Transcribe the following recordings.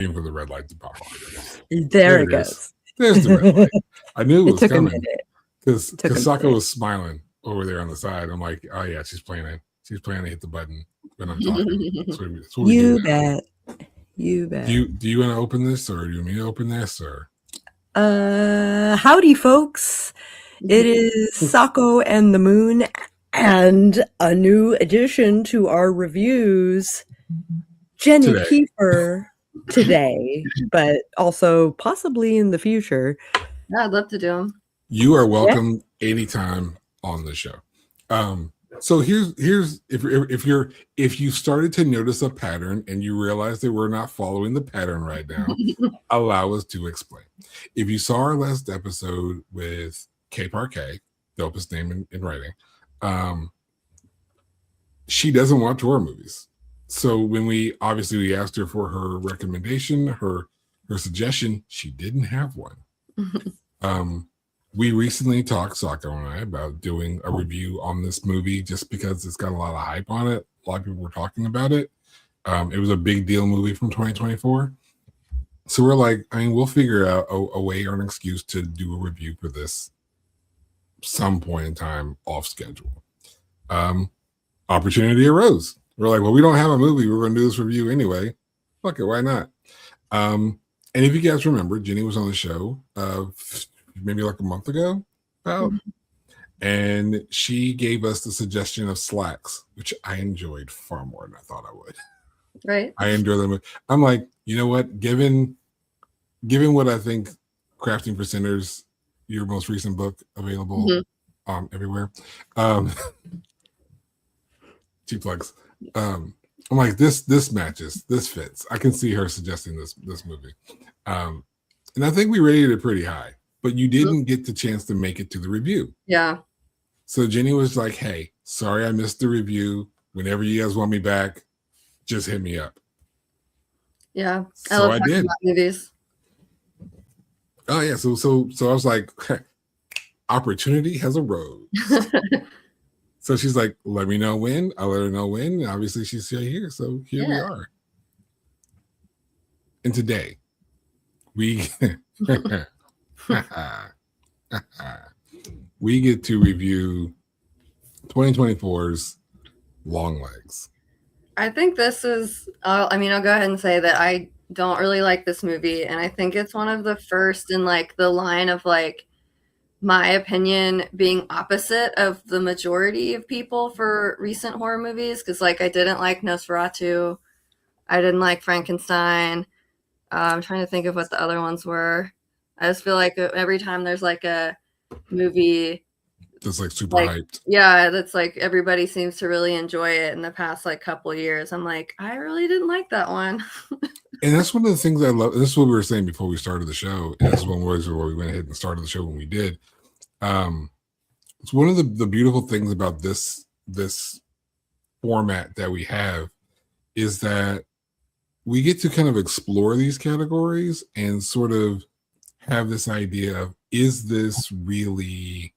for the red light to pop on. There it goes. There's the red light. I knew it was took coming a minute. because Sako was smiling over there on the side. I'm like, oh yeah, she's planning. She's planning to hit the button when I'm talking. That's what we You do bet. You bet. Do you want to open this, or do you want me to open this, or? Howdy, folks. It is Sako and the Moon, and a new addition to our reviews, Jenny Kiefer today, but also possibly in the future. Yeah, I'd love to do them. You are welcome anytime on the show. So here's if you started to notice a pattern and you realize that we're not following the pattern right now, allow us to explain. If you saw our last episode with K Parquet, dopest name in writing, she doesn't watch horror movies. So when we asked her for her recommendation, her suggestion, she didn't have one. We recently talked, Sako and I, about doing a review on this movie just because it's got a lot of hype on it. A lot of people were talking about it. It was a big deal movie from 2024. So we're like, we'll figure out a way or an excuse to do a review for this some point in time off schedule. Opportunity arose. We're like, well, we don't have a movie. We're going to do this review anyway. Fuck it, why not? And if you guys remember, Jenny was on the show maybe like a month ago, and she gave us the suggestion of Slacks, which I enjoyed far more than I thought I would. Right. I enjoy them. I'm like, you know what? Given what I think, Crafting for Sinners, your most recent book available everywhere. Cheap plugs. I'm like, this matches, this fits. I can see her suggesting this movie. And I think we rated it pretty high. But you didn't get the chance to make it to the review. Yeah. So Jenny was like, hey, sorry I missed the review. Whenever you guys want me back, just hit me up. Yeah. So I did. About movies. Oh, yeah. So I was like, opportunity has arose. So she's like, let me know when. I'll let her know when. And obviously, she's here. So here we are. And today, we... we get to review 2024's Longlegs. I think this is, I'll go ahead and say that I don't really like this movie. And I think it's one of the first in like the line of like my opinion being opposite of the majority of people for recent horror movies. Cause like I didn't like Nosferatu. I didn't like Frankenstein. I'm trying to think of what the other ones were. I just feel like every time there's like a movie that's like super hyped. Yeah, that's like everybody seems to really enjoy it in the past like couple years. I'm like, I really didn't like that one. And that's one of the things I love. This is what we were saying before we started the show. And this is one where we went ahead and started the show when we did. It's one of the beautiful things about this format that we have is that we get to kind of explore these categories and sort of have this idea of, is this really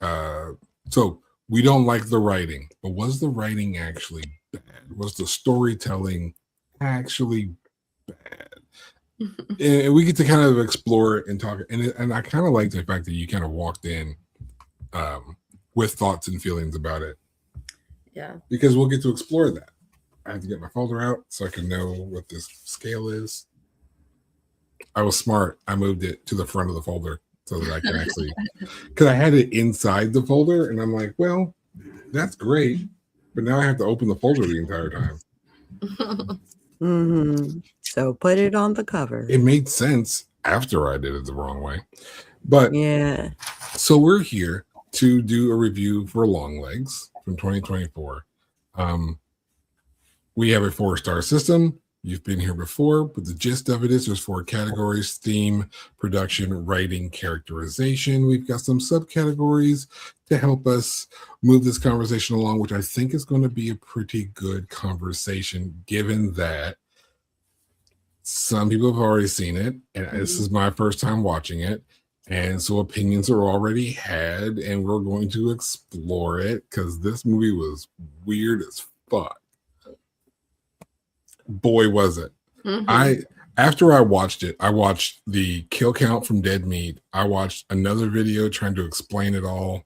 so we don't like the writing, but was the writing actually bad? Was the storytelling actually bad? And we get to kind of explore it and talk, and I kind of like the fact that you kind of walked in with thoughts and feelings about it. Yeah, because we'll get to explore that. I have to get my folder out so I can know what this scale is. I was smart. I moved it to the front of the folder so that I can actually, because I had it inside the folder, and I'm like, well, that's great, but now I have to open the folder the entire time. So put it on the cover. It made sense after I did it the wrong way, but yeah. So we're here to do a review for Longlegs from 2024. We have a 4-star system. You've been here before, but the gist of it is there's 4 categories: theme, production, writing, characterization. We've got some subcategories to help us move this conversation along, which I think is going to be a pretty good conversation, given that some people have already seen it, and this is my first time watching it. And so opinions are already had, and we're going to explore it because this movie was weird as fuck. Boy, was it. I After I watched it, I watched the kill count from Dead Meat. I watched another video trying to explain it all.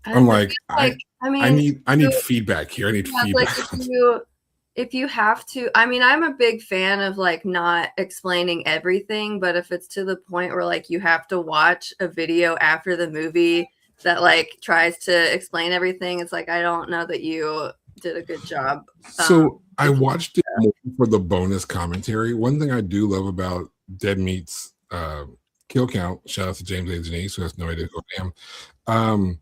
I'm like, I need feedback here. I need feedback. Like if you have to, I mean, I'm a big fan of like not explaining everything, but if it's to the point where like you have to watch a video after the movie that like tries to explain everything, it's like I don't know that you did a good job. So I watched it more for the bonus commentary. One thing I do love about Dead Meat's kill count, shout out to James A. Denise, who has no idea who I am.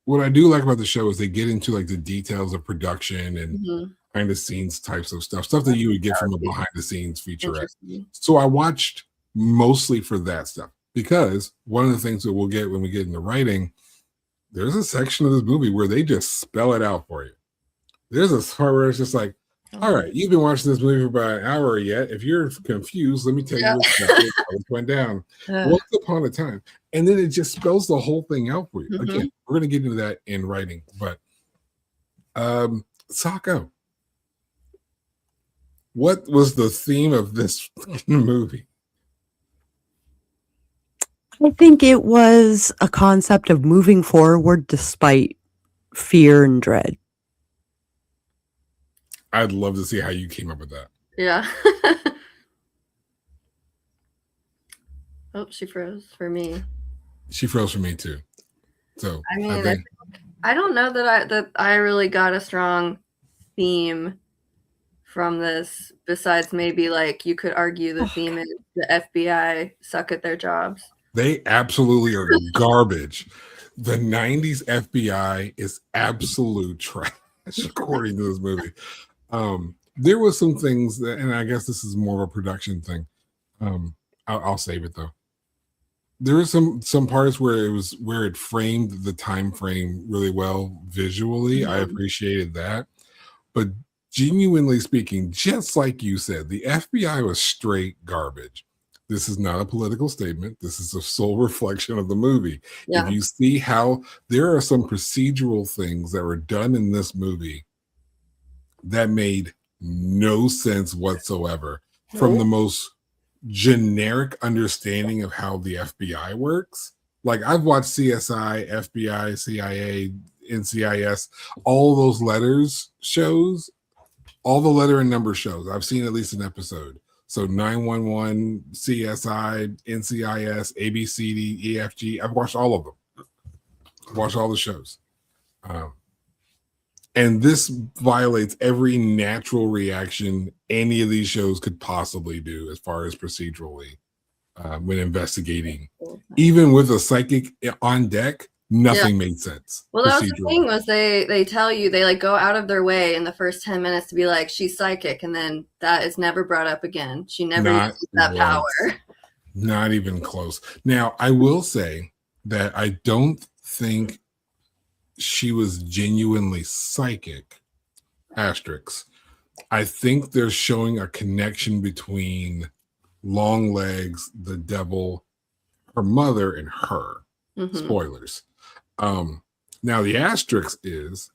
What I do like about the show is they get into like the details of production and behind the scenes types of stuff that you would get from a behind the scenes featurette. So I watched mostly for that stuff, because one of the things that we'll get when we get into writing, there's a section of this movie where they just spell it out for you. There's a part where it's just like, all right, you've been watching this movie for about an hour yet. If you're confused, let me tell you what went down. Once upon a time. And then it just spells the whole thing out for you. Again, we're going to get into that in writing. But Sako, what was the theme of this movie? I think it was a concept of moving forward despite fear and dread. I'd love to see how you came up with that. Yeah. Oh, she froze for me. She froze for me too. So I mean, I don't know that I really got a strong theme from this, besides maybe like you could argue the theme is the FBI suck at their jobs. They absolutely are garbage. The 90s FBI is absolute trash, according to this movie. There was some things that, and I guess this is more of a production thing. I'll save it though. There were some parts where it framed the time frame really well visually. I appreciated that. But genuinely speaking, just like you said, the FBI was straight garbage. This is not a political statement. This is a sole reflection of the movie. Yeah. If you see how there are some procedural things that were done in this movie that made no sense whatsoever, from the most generic understanding of how the FBI works. Like, I've watched CSI, FBI, CIA, NCIS, all those letters shows, all the letter and number shows. I've seen at least an episode. So 911, CSI, NCIS, ABCD, EFG. I've watched all of them. I've watched all the shows. And this violates every natural reaction any of these shows could possibly do as far as procedurally when investigating. Even with a psychic on deck, nothing made sense. Well, that was the thing, was they tell you, they like go out of their way in the first 10 minutes to be like, she's psychic, and then that is never brought up again. She never uses that power. Not even close. Now, I will say that I don't think she was genuinely psychic. Asterisks. I think they're showing a connection between Longlegs, the devil, her mother, and her. Spoilers. Now the asterisk is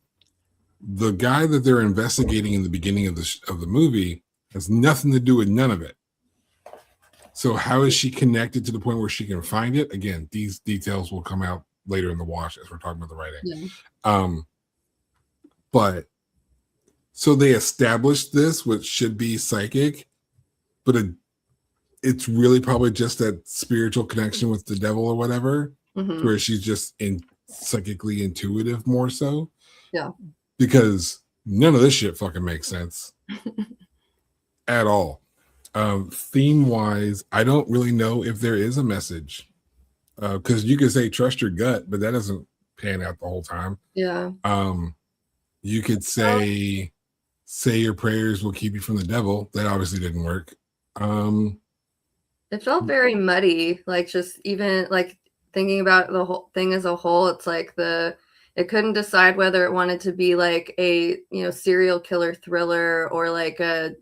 the guy that they're investigating in the beginning of the movie has nothing to do with none of it. So how is she connected to the point where she can find it? Again, these details will come out later in the wash as we're talking about the writing. But so they established this, which should be psychic, but it's really probably just that spiritual connection with the devil or whatever, where she's just psychically intuitive more so. Yeah. Because none of this shit fucking makes sense at all. Theme wise, I don't really know if there is a message. Because you could say trust your gut, but that doesn't pan out the whole time. Yeah. You could say your prayers will keep you from the devil. That obviously didn't work. It felt very muddy. Like, just even like thinking about the whole thing as a whole, it's like it couldn't decide whether it wanted to be like a serial killer thriller or like a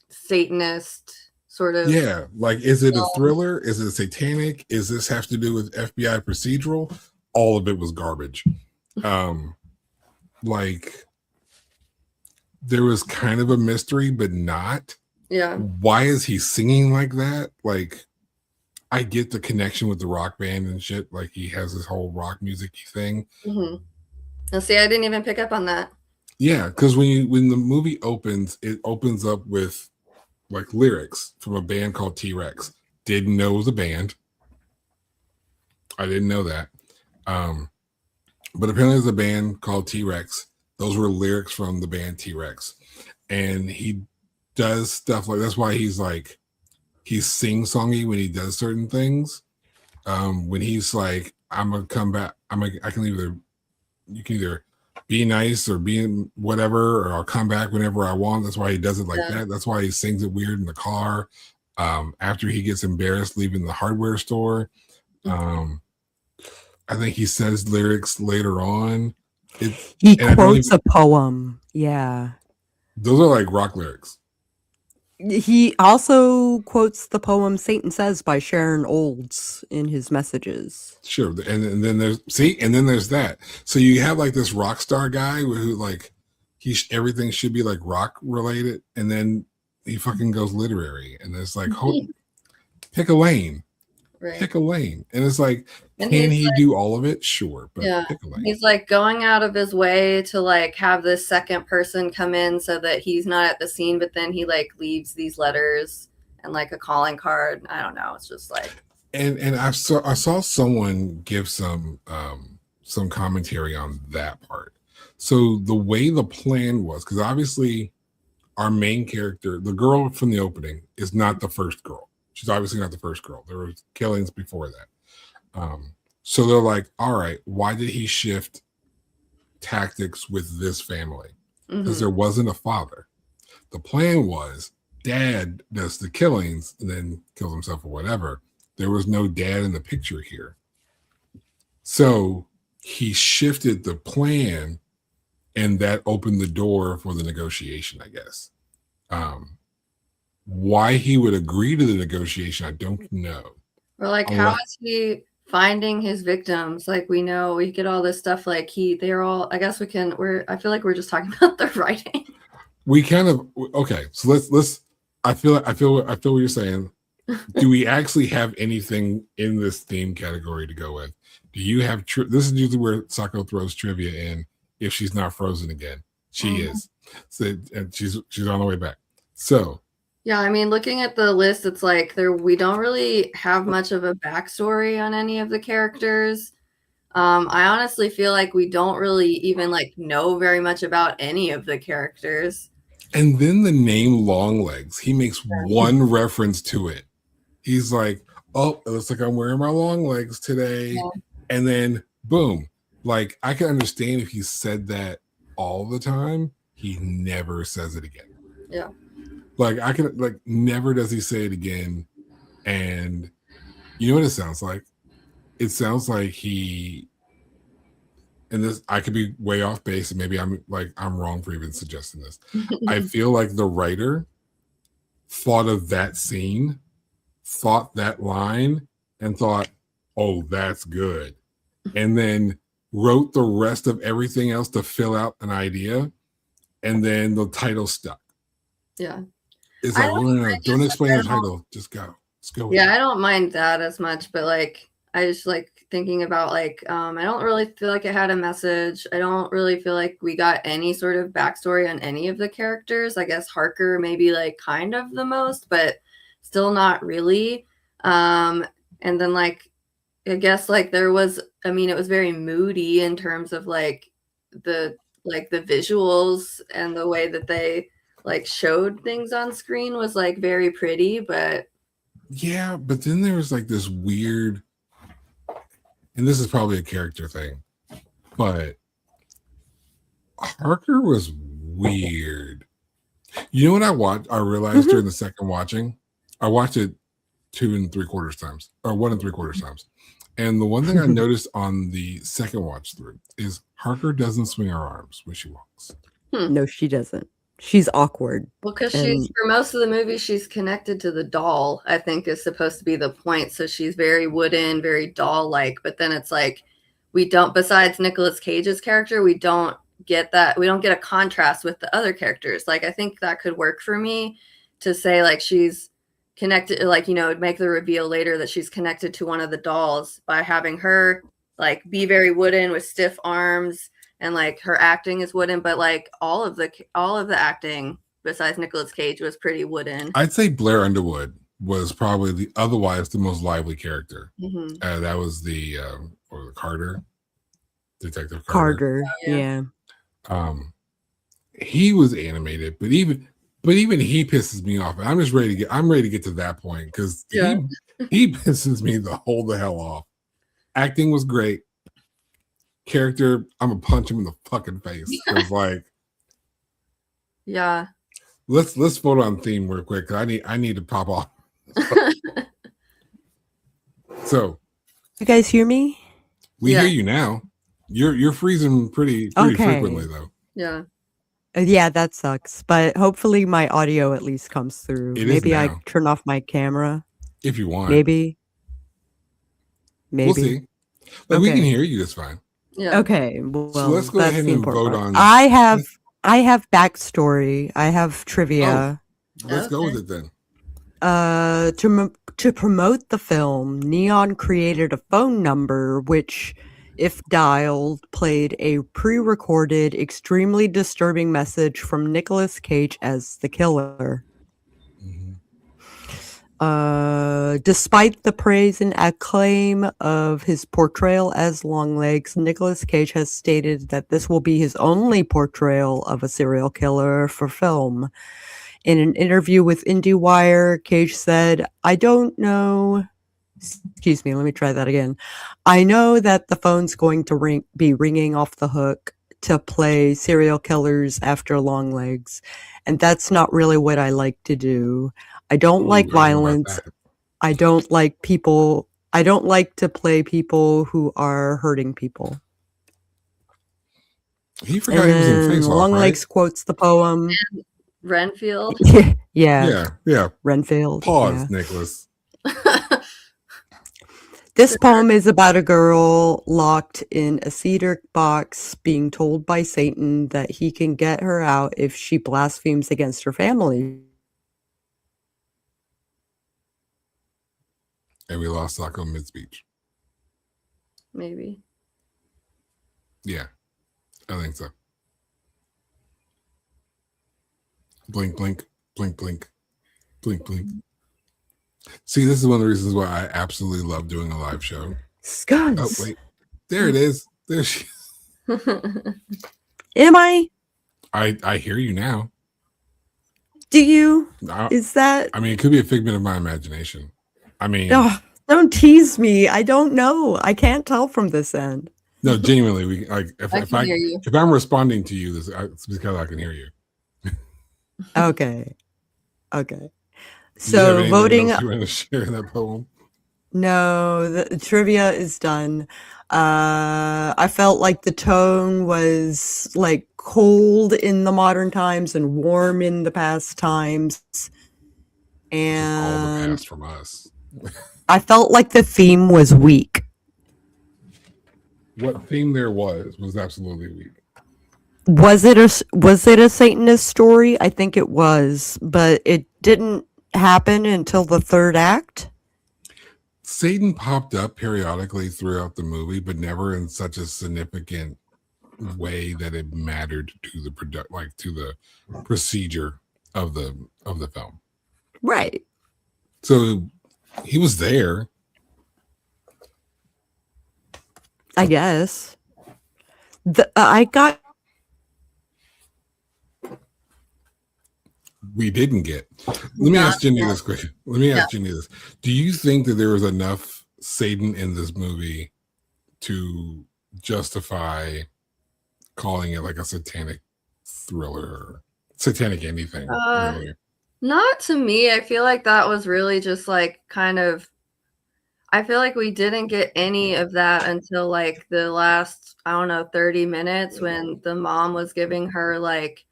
Satanist sort of. Yeah, like, is it a thriller? Is it satanic? Is this have to do with FBI procedural? All of it was garbage. Like, there was kind of a mystery, but not. Yeah. Why is he singing like that? Like, I get the connection with the rock band and shit. Like, he has this whole rock music thing. Mm-hmm. And see, I didn't even pick up on that. Yeah, because when the movie opens, it opens up with like lyrics from a band called T-Rex. Didn't know it was a band. I didn't know that. But apparently there's a band called T-Rex. Those were lyrics from the band T-Rex. And he does stuff like, that's why he's like, he's sing-songy when he does certain things. When he's like, I'm gonna come back, I can either, you can either be nice or be whatever, or I'll come back whenever I want. That's why he does it like that. That's why he sings it weird in the car. After he gets embarrassed leaving the hardware store. I think he says lyrics later on. He quotes a poem. Yeah. Those are like rock lyrics. He also quotes the poem Satan Says by Sharon Olds in his messages. Sure. And then there's that. So you have like this rock star guy who like everything should be like rock related, and then he fucking goes literary, and it's like pick a lane. Right. Pick a lane. And it's like, can he do all of it? Sure, but pick a lane. He's like going out of his way to like have this second person come in so that he's not at the scene, but then he like leaves these letters and like a calling card. I don't know. It's just like, and I saw someone give some commentary on that part. So the way the plan was, because obviously our main character, the girl from the opening, is not the first girl. She's obviously not the first girl. There were killings before that. So they're like, all right, why did he shift tactics with this family? Because there wasn't a father. The plan was dad does the killings and then kills himself or whatever. There was no dad in the picture here. So he shifted the plan, and that opened the door for the negotiation, I guess. Why he would agree to the negotiation, I don't know. Or like, how is he finding his victims? Like, we know we get all this stuff. Like they're all. I guess I feel like we're just talking about the writing. We kind of okay. So let's. I feel what you're saying. Do we actually have anything in this theme category to go with? Do you have? This is usually where Sako throws trivia in. If she's not frozen again, she is. So, and she's on the way back. So. Yeah, I mean, looking at the list, it's like we don't really have much of a backstory on any of the characters. I honestly feel like we don't really even like know very much about any of the characters. And then the name Longlegs, he makes one reference to it. He's like, oh, it looks like I'm wearing my long legs today. Yeah. And then boom. Like, I can understand if he said that all the time, he never says it again. Yeah. Like, I can, like, never does he say it again. And you know what it sounds like? It sounds like he, and this, I could be way off base, and maybe I'm wrong for even suggesting this. I feel like the writer thought of that scene, thought that line, and thought, oh, that's good. And then wrote the rest of everything else to fill out an idea. And then the title stuck. Yeah. It's like, no, don't explain the title. Just go. Let's go. Yeah, I don't mind that as much, but like, I just like thinking about like, I don't really feel like it had a message. I don't really feel like we got any sort of backstory on any of the characters. I guess Harker maybe like kind of the most, but still not really. And then like, I guess like there was, I mean, it was very moody in terms of like the visuals and the way that they like showed things on screen was like very pretty, but yeah, but then there was like this weird, and this is probably a character thing, but Harker was weird. You know what I realized during the second watching? I watched it 2 3/4 times, or 1 3/4 times. And the one thing I noticed on the second watch through is Harker doesn't swing her arms when she walks. No, she doesn't. She's awkward. Well, because she's, for most of the movie, she's connected to the doll, I think is supposed to be the point. So she's very wooden, very doll-like. But then it's like, we don't, besides Nicolas Cage's character, we don't get that. We don't get a contrast with the other characters. Like, I think that could work for me to say, like, she's connected, like, make the reveal later that she's connected to one of the dolls by having her, like, be very wooden with stiff arms, and, like, her acting is wooden, but, like, all of the acting besides Nicolas Cage was pretty wooden. I'd say Blair Underwood was probably otherwise the most lively character. Mm-hmm. That was the Carter, Detective Carter. Yeah. He was animated, but even he pisses me off. I'm ready to get to that point because he pisses me the hell off. Acting was great. Character, I'm gonna punch him in the fucking face. It's like, yeah. Let's vote on theme real quick. I need to pop off. So, you guys hear me? We hear you now. You're freezing pretty frequently though. Yeah. Yeah, that sucks. But hopefully my audio at least comes through. Maybe I turn off my camera. If you want. Maybe. We'll see. But we can hear you just fine. Yeah. Okay. Well, so let's go ahead and vote on. I have backstory. I have trivia. Let's go with it then. To promote the film, Neon created a phone number which, if dialed, played a pre-recorded, extremely disturbing message from Nicolas Cage as the killer. Despite the praise and acclaim of his portrayal as Longlegs, Nicolas Cage has stated that this will be his only portrayal of a serial killer for film. In an interview with IndieWire, Cage said, I don't know... Excuse me, let me try that again. I know that the phone's going to be ringing off the hook to play serial killers after Longlegs, and that's not really what I like to do. I don't like violence. I don't like people. I don't like to play people who are hurting people. He forgot he was in Face Off, Longlegs quotes the poem. Renfield. Yeah. Renfield. Pause, Nicholas. This poem is about a girl locked in a cedar box being told by Satan that he can get her out if she blasphemes against her family. And we lost Sako mid-speech. Maybe. Yeah, I think so. Blink, blink, blink, blink, blink, blink. See, this is one of the reasons why I absolutely love doing a live show. Skunks. Oh, wait. There it is. There she Am I? I hear you now. Do you? Is that? I mean, it could be a figment of my imagination. I mean... Oh, don't tease me. I don't know. I can't tell from this end. No, genuinely, if I'm responding to you, it's because I can hear you. Okay. So voting. You want to share that poem? No, the trivia is done. I felt like the tone was like cold in the modern times and warm in the past times, and all the past from us. I felt like the theme was weak. What theme there was absolutely weak. Was it a Satanist story? I think it was, but it didn't happen until the third act. Satan popped up periodically throughout the movie, but never in such a significant way that it mattered to the to the procedure of the film. Right. So he was there. I guess. We didn't get. Let me ask Jenny this question. Jenny this. Do you think that there was enough Satan in this movie to justify calling it like a satanic thriller or satanic anything? Really? Not to me. I feel like that was really just like kind of... I feel like we didn't get any of that until like the last, 30 minutes when the mom was giving her like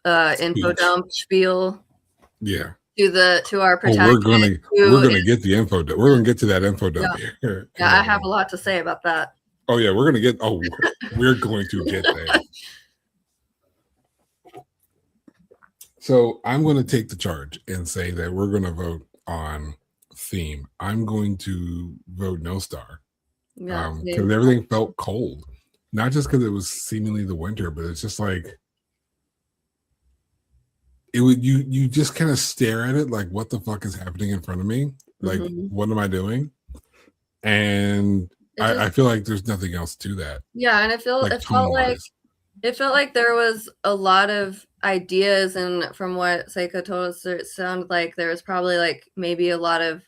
info dump spiel. Yeah. To our protagonist. We're gonna get the info dump. We're gonna get to that info dump here. Yeah, I have a lot to say about that. Oh yeah, we're going to get there. So I'm going to take the charge and say that we're going to vote on theme. I'm going to vote no star Yeah, because everything felt cold, not just because it was seemingly the winter, but it's just like it would you just kind of stare at it like, what the fuck is happening in front of me? Like, what am I doing? And I feel like there's nothing else to that. Yeah, and it felt like there was a lot of ideas, and from what Sako told us, it sounded like there was probably like maybe a lot of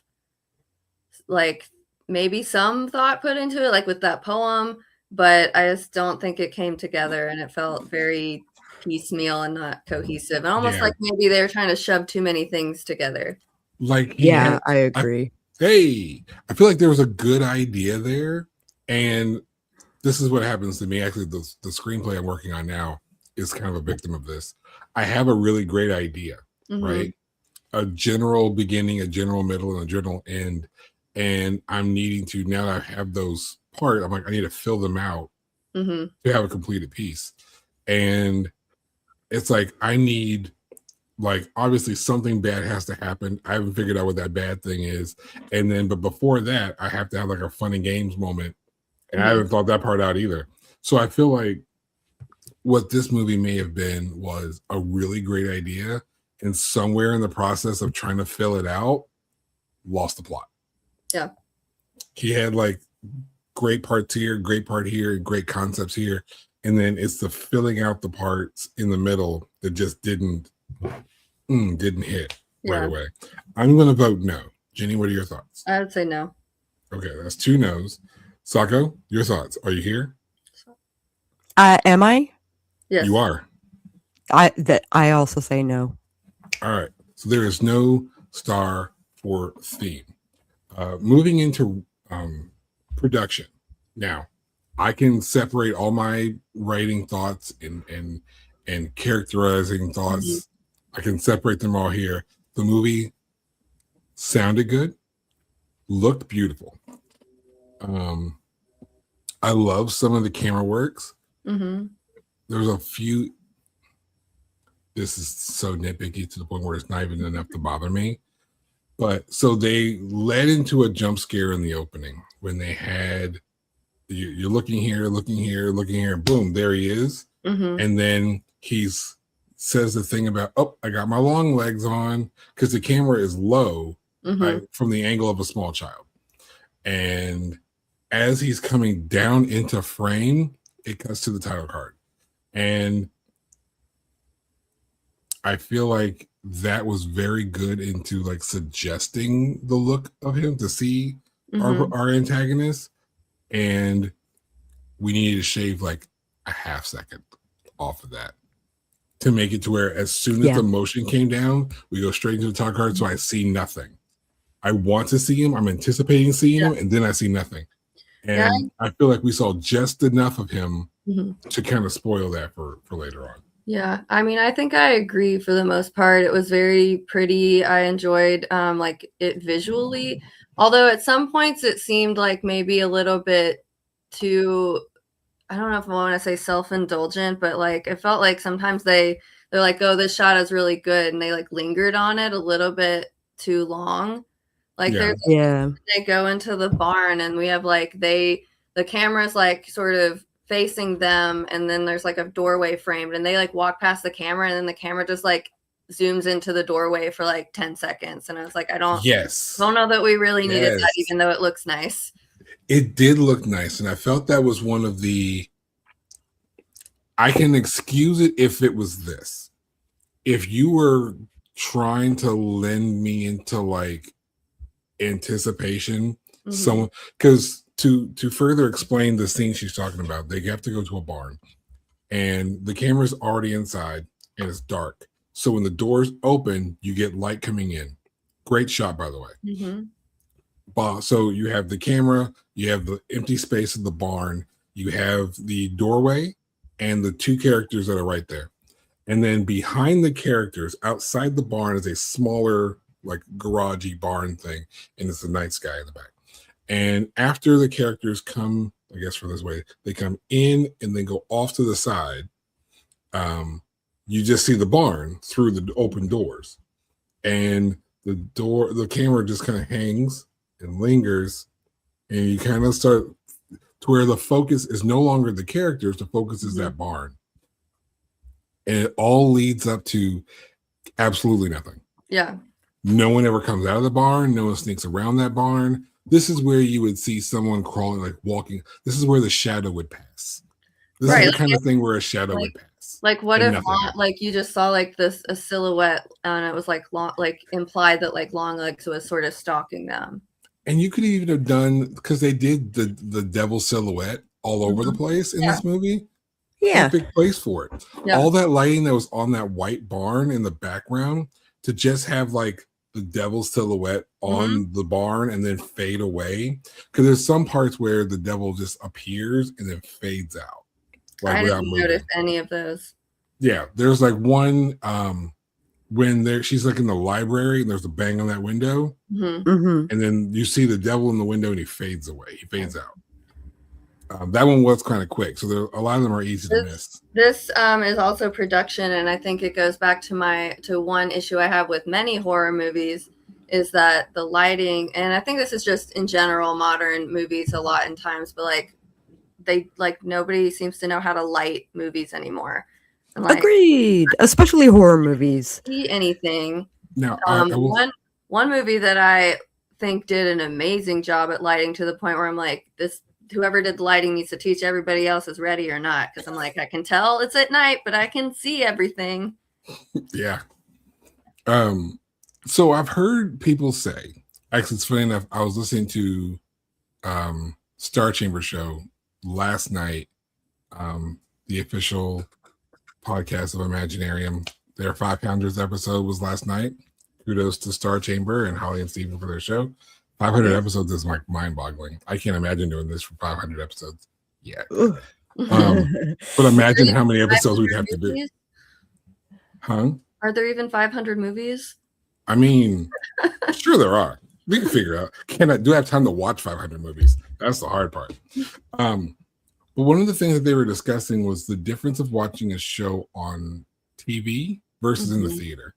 like maybe some thought put into it, like with that poem, but I just don't think it came together, and it felt very piecemeal and not cohesive, and almost like maybe they were trying to shove too many things together. Like, I agree. I feel like there was a good idea there, and this is what happens to me. Actually, the screenplay I'm working on now is kind of a victim of this. I have a really great idea, right? A general beginning, a general middle, and a general end. And I'm needing to, now that I have those parts, I'm like, I need to fill them out to have a completed piece. And it's like, I need, like, obviously something bad has to happen. I haven't figured out what that bad thing is. And then, but before that, I have to have like a fun and games moment. And I haven't thought that part out either. So I feel like what this movie may have been was a really great idea. And somewhere in the process of trying to fill it out, lost the plot. Yeah. He had like great parts here, great part here, great concepts here. And then it's the filling out the parts in the middle that just didn't hit right away. I'm going to vote no. Jenny, what are your thoughts? I would say no. Okay, that's 2 no's. Sako, your thoughts? Are you here? Am I? Yes. You are. I also say no. All right. So there is no star for theme. Moving into production. Now, I can separate all my writing thoughts and characterizing thoughts. I can separate them all here. The movie sounded good, looked beautiful. I love some of the camera works. There's a few. This is so nitpicky to the point where it's not even enough to bother me. But so they led into a jump scare in the opening when they had you're looking here, looking here, looking here, boom, there he is. And then he's says the thing about, oh, I got my long legs on, because the camera is low from the angle of a small child. And as he's coming down into frame, it cuts to the title card. And I feel like that was very good into like suggesting the look of him to see our antagonist. And we needed to shave like a half second off of that to make it to where as soon as the motion came down, we go straight into the title card. So I see nothing. I want to see him. I'm anticipating seeing him, and then I see nothing. And I feel like we saw just enough of him to kind of spoil that for later on. Yeah, I mean, I think I agree for the most part. It was very pretty. I enjoyed like it visually, although at some points it seemed like maybe a little bit too, I don't know if I want to say self-indulgent, but like it felt like sometimes they're like, oh, this shot is really good, and they like lingered on it a little bit too long. Like they go into the barn, and we have like the camera's like sort of facing them, and then there's like a doorway framed, and they like walk past the camera, and then the camera just like zooms into the doorway for like 10 seconds. And I was like, I don't know that we really needed that, even though it looks nice. It did look nice, and I felt that was one of the, I can excuse it if it was this. If you were trying to lend me into like anticipation, someone, because to further explain the scene she's talking about, they have to go to a barn, and the camera's already inside, and it's dark. So when the doors open, you get light coming in. Great shot, by the way. So you have the camera, you have the empty space of the barn, you have the doorway, and the 2 characters that are right there. And then behind the characters, outside the barn, is a smaller, like garagey barn thing, and it's the night sky in the back. And after the characters come I guess for this way, they come in and then go off to the side. You just see the barn through the open doors, and the camera just kind of hangs and lingers, and you kind of start to where the focus is no longer the characters, the focus is that barn. And it all leads up to absolutely nothing. Yeah. No one ever comes out of the barn. No one sneaks around that barn. This is where you would see someone crawling, like walking. This is where the shadow would pass. This is the kind of thing where a shadow would pass. Like what if like you just saw like a silhouette and it was like implied that like Longlegs was sort of stalking them. And you could even have done, because they did the devil silhouette all over the place in this movie. Yeah. Perfect place for it. Yeah. All that lighting that was on that white barn in the background, to just have like the devil silhouette on the barn and then fade away. Because there's some parts where the devil just appears and then fades out. Like, I didn't notice any of those. Yeah. There's like one when she's like in the library and there's a bang on that window, and then you see the devil in the window and he fades away. He fades out. That one was kind of quick, so a lot of them are easy to miss. This is also production, and I think it goes back to one issue I have with many horror movies, is that the lighting, and I think this is just in general modern movies a lot in times, but like nobody seems to know how to light movies anymore. Like, agreed, especially horror movies. See anything? Now, one movie that I think did an amazing job at lighting, to the point where I'm like, whoever did the lighting needs to teach everybody else is ready or not, because I'm like, I can tell it's at night, but I can see everything. Yeah. So I've heard people say, actually, it's funny enough, I was listening to Star Chamber show last night, the official podcast of Imaginarium. Their 500th episode was last night. Kudos to Star Chamber and Holly and Steven for their show. 500 episodes is like mind-boggling. I can't imagine doing this for 500 episodes yet. But imagine how many episodes we'd have to do. Huh? Are there even 500 movies? I mean, sure there are. We can figure out. Do I have time to watch 500 movies? That's the hard part. But one of the things that they were discussing was the difference of watching a show on TV versus in the theater.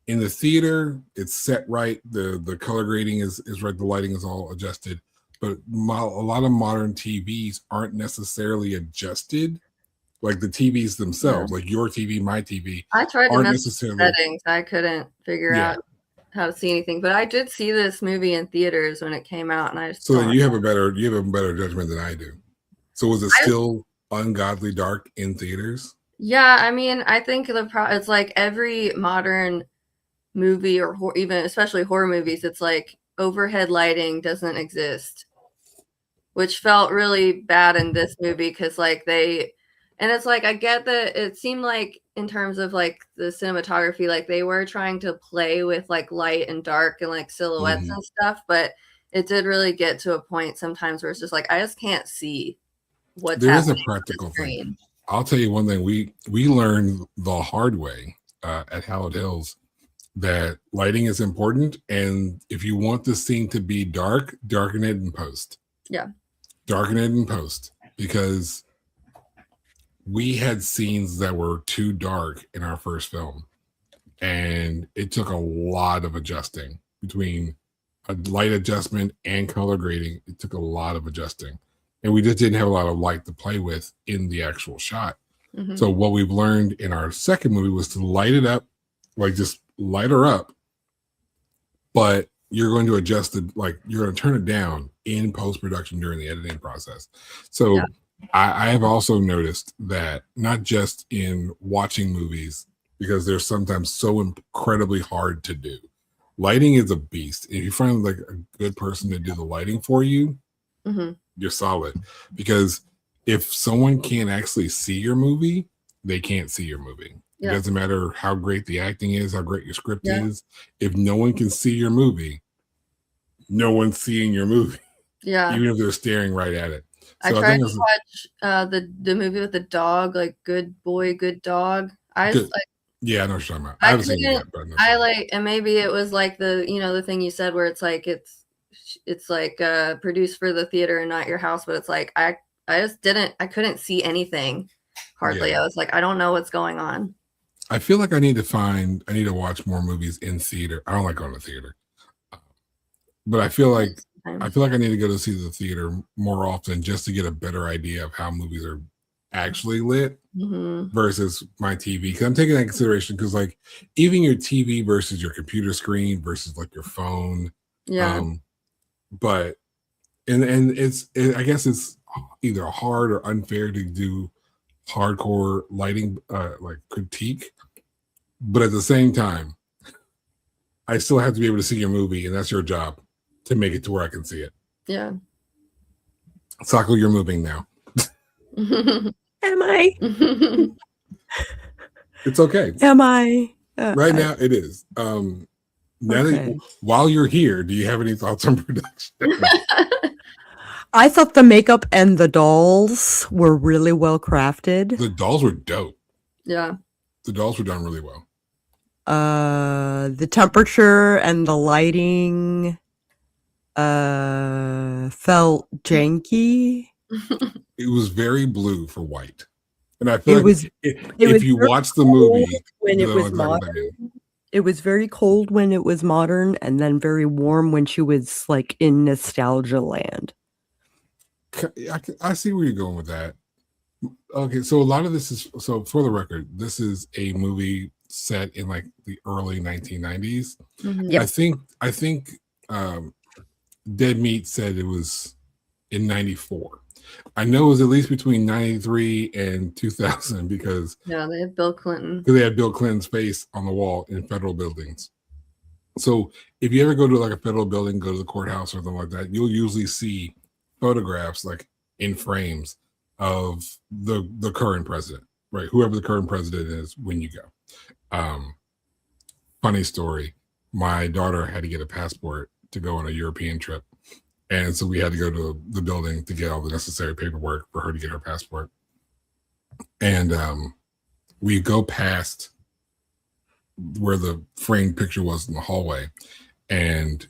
In the theater, it's set right. The color grading is right. The lighting is all adjusted. But a lot of modern TVs aren't necessarily adjusted, like the TVs themselves, like your TV, my TV. I tried to mess with settings. I couldn't figure out how to see anything. But I did see this movie in theaters when it came out, and I just so then you have a better judgment than I do. So was it still ungodly dark in theaters? Yeah, I mean, I think it's like every modern movie, or even especially horror movies, it's like overhead lighting doesn't exist, which felt really bad in this movie, because like and it's like, I get that it seemed like in terms of like the cinematography, like they were trying to play with like light and dark and like silhouettes and stuff, but it did really get to a point sometimes where it's just like, I just can't see what's happening. There is a practical thing. I'll tell you one thing. We learned the hard way at Hallowed Hills that lighting is important, and if you want the scene to be dark, darken it in post. Yeah. Darken it in post, because we had scenes that were too dark in our first film, and it took a lot of adjusting between a light adjustment and color grading. It took a lot of adjusting, and we just didn't have a lot of light to play with in the actual shot. So what we've learned in our second movie was to light it up, like just light her up, but you're going to adjust you're going to turn it down in post-production during the editing process. So I have also noticed that not just in watching movies, because they're sometimes so incredibly hard to do. Lighting is a beast. If you find like a good person to do the lighting for you, you're solid. Because if someone can't actually see your movie, they can't see your movie. It doesn't matter how great the acting is, how great your script is. If no one can see your movie, no one's seeing your movie. Yeah. Even if they're staring right at it. So I tried to watch the movie with the dog, like Good Boy, Good Dog. I know what you're talking about. I haven't seen it yet, but and maybe it was like the thing you said where it's like it's like produced for the theater and not your house, but it's like couldn't see anything hardly. Yeah. I was like, I don't know what's going on. I feel like I need to watch more movies in theater. I don't like going to theater, but I feel like I need to go to see the theater more often just to get a better idea of how movies are actually lit versus my TV. Because I'm taking that into consideration because like even your TV versus your computer screen versus like your phone. Yeah. But I guess it's either hard or unfair to do hardcore lighting like critique, but at the same time I still have to be able to see your movie, and that's your job to make it to where I can see it. Yeah. Sako, you're moving now. Am I? It's okay. Am I? Right now it is. Natalie, while you're here, do you have any thoughts on production? I thought the makeup and the dolls were really well crafted. The dolls were dope. Yeah. The dolls were done really well. The temperature and the lighting felt janky. It was very blue for white. And I feel if you watch the movie when it was modern, it was very cold when it was modern and then very warm when she was like in nostalgia land. I see where you're going with that. Okay, so a lot of this is for the record, this is a movie set in like the early 1990s. Yep. I think Dead Meat said it was in 94. I know it was at least between 93 and 2000 because they had Bill Clinton. Because they had Bill Clinton's face on the wall in federal buildings. So if you ever go to like a federal building, go to the courthouse or something like that, you'll usually see photographs like in frames of the current president, right? Whoever the current president is when you go. Funny story. My daughter had to get a passport to go on a European trip. And so we had to go to the building to get all the necessary paperwork for her to get her passport. And we go past where the framed picture was in the hallway. And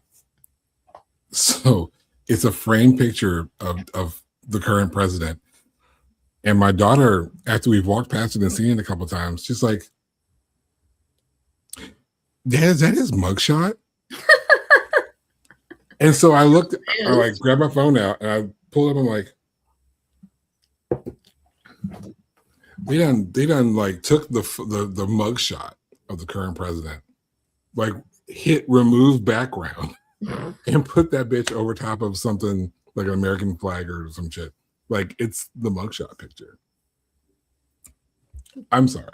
so it's a framed picture of the current president. And my daughter, after we've walked past it and seen it a couple of times, she's like, Dad, is that his mugshot? And so I looked, I like grabbed my phone out and I pulled up. I'm like, they done like took the mugshot of the current president, like hit remove background and put that bitch over top of something like an American flag or some shit. Like it's the mugshot picture. I'm sorry.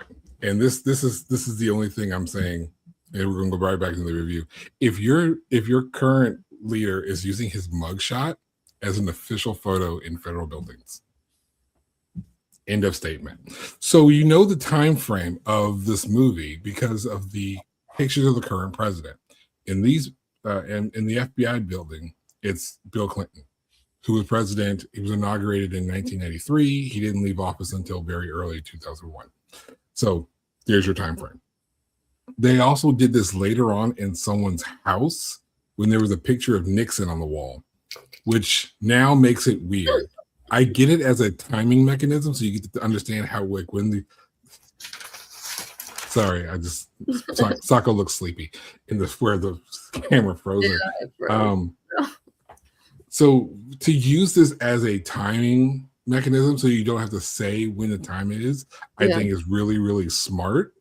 And this is the only thing I'm saying. And we're gonna go right back to the review. If your current leader is using his mugshot as an official photo in federal buildings. End of statement. So you know the time frame of this movie because of the pictures of the current president. In these in the FBI building, it's Bill Clinton, who was president. He was inaugurated in 1993. He didn't leave office until very early 2001. So there's your time frame. They also did this later on in someone's house when there was a picture of Nixon on the wall, which now makes it weird. I get it as a timing mechanism, so you get to understand how like when the. Sorry, Sako looks sleepy in the where the camera frozen. So to use this as a timing mechanism, so you don't have to say when the time is, I think is really, really smart.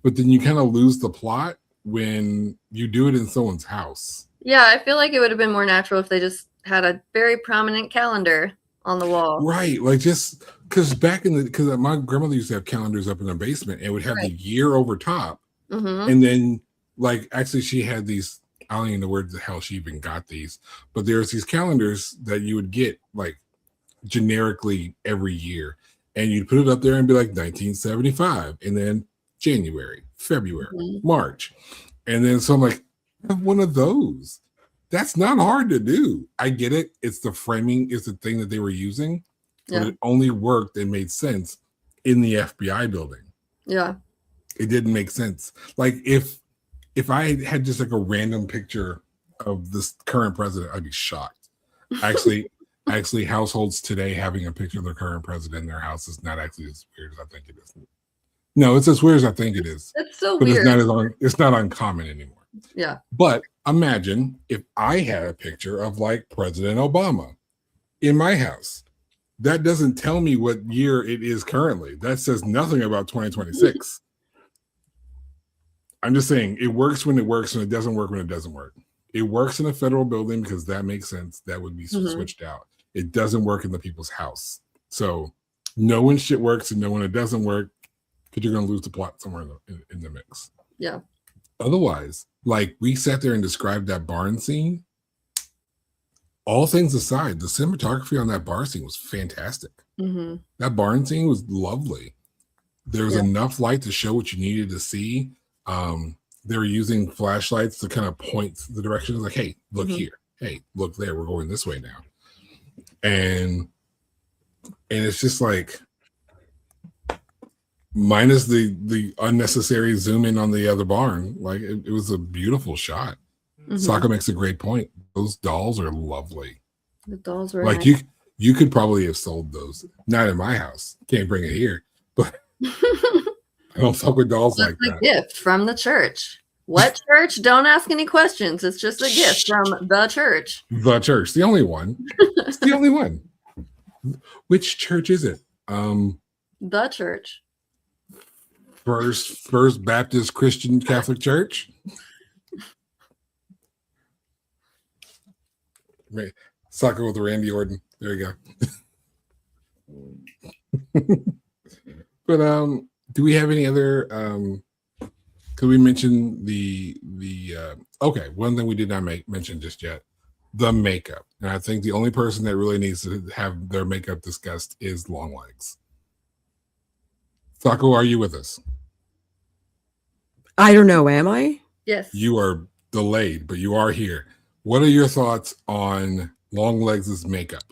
But then you kind of lose the plot when you do it in someone's house. Yeah, I feel like it would have been more natural if they just had a very prominent calendar on the wall. Right. Like just because because my grandmother used to have calendars up in her basement and would have the year over top. Mm-hmm. And then like actually she had these, I don't even know where the hell she even got these, but there's these calendars that you would get like generically every year. And you'd put it up there and be like 1975. And then January, February, March. And then so I'm like, I have one of those. That's not hard to do. I get it. It's the framing is the thing that they were using, but it only worked and made sense in the FBI building. Yeah. It didn't make sense. Like if I had just like a random picture of this current president, I'd be shocked. Actually, actually households today having a picture of their current president in their house is not actually as weird as I think it is. No, it's as weird as I think it is. It's so but weird. It's not uncommon anymore. Yeah. But imagine if I had a picture of like President Obama in my house. That doesn't tell me what year it is currently. That says nothing about 2026. I'm just saying it works when it works and it doesn't work when it doesn't work. It works in a federal building because that makes sense. That would be switched out. It doesn't work in the people's house. So know when shit works and know when it doesn't work, because you're going to lose the plot somewhere in the mix. Yeah. Otherwise, like we sat there and described that barn scene. All things aside, the cinematography on that bar scene was fantastic. That barn scene was lovely. There was enough light to show what you needed to see. They were using flashlights to kind of point the direction. Like, hey, look here. Hey, look there. We're going this way now. And it's just like, minus the unnecessary zoom in on the other barn, like it was a beautiful shot. Sako makes a great point. Those dolls are lovely. The dolls were like nice. you could probably have sold those. Not in my house. Can't bring it here. But I don't fuck with dolls like that. Gift from the church. What church? Don't ask any questions. It's just a gift from the church. The church. The only one. It's the only one. Which church is it? The church. First Baptist Christian Catholic Church. Sako with Randy Orton. There you go. But do we have any other could we mention the okay, one thing we did not mention just yet, the makeup. And I think the only person that really needs to have their makeup discussed is Longlegs. Sako, are you with us? I don't know, am I? Yes. You are delayed, but you are here. What are your thoughts on Longlegs' makeup?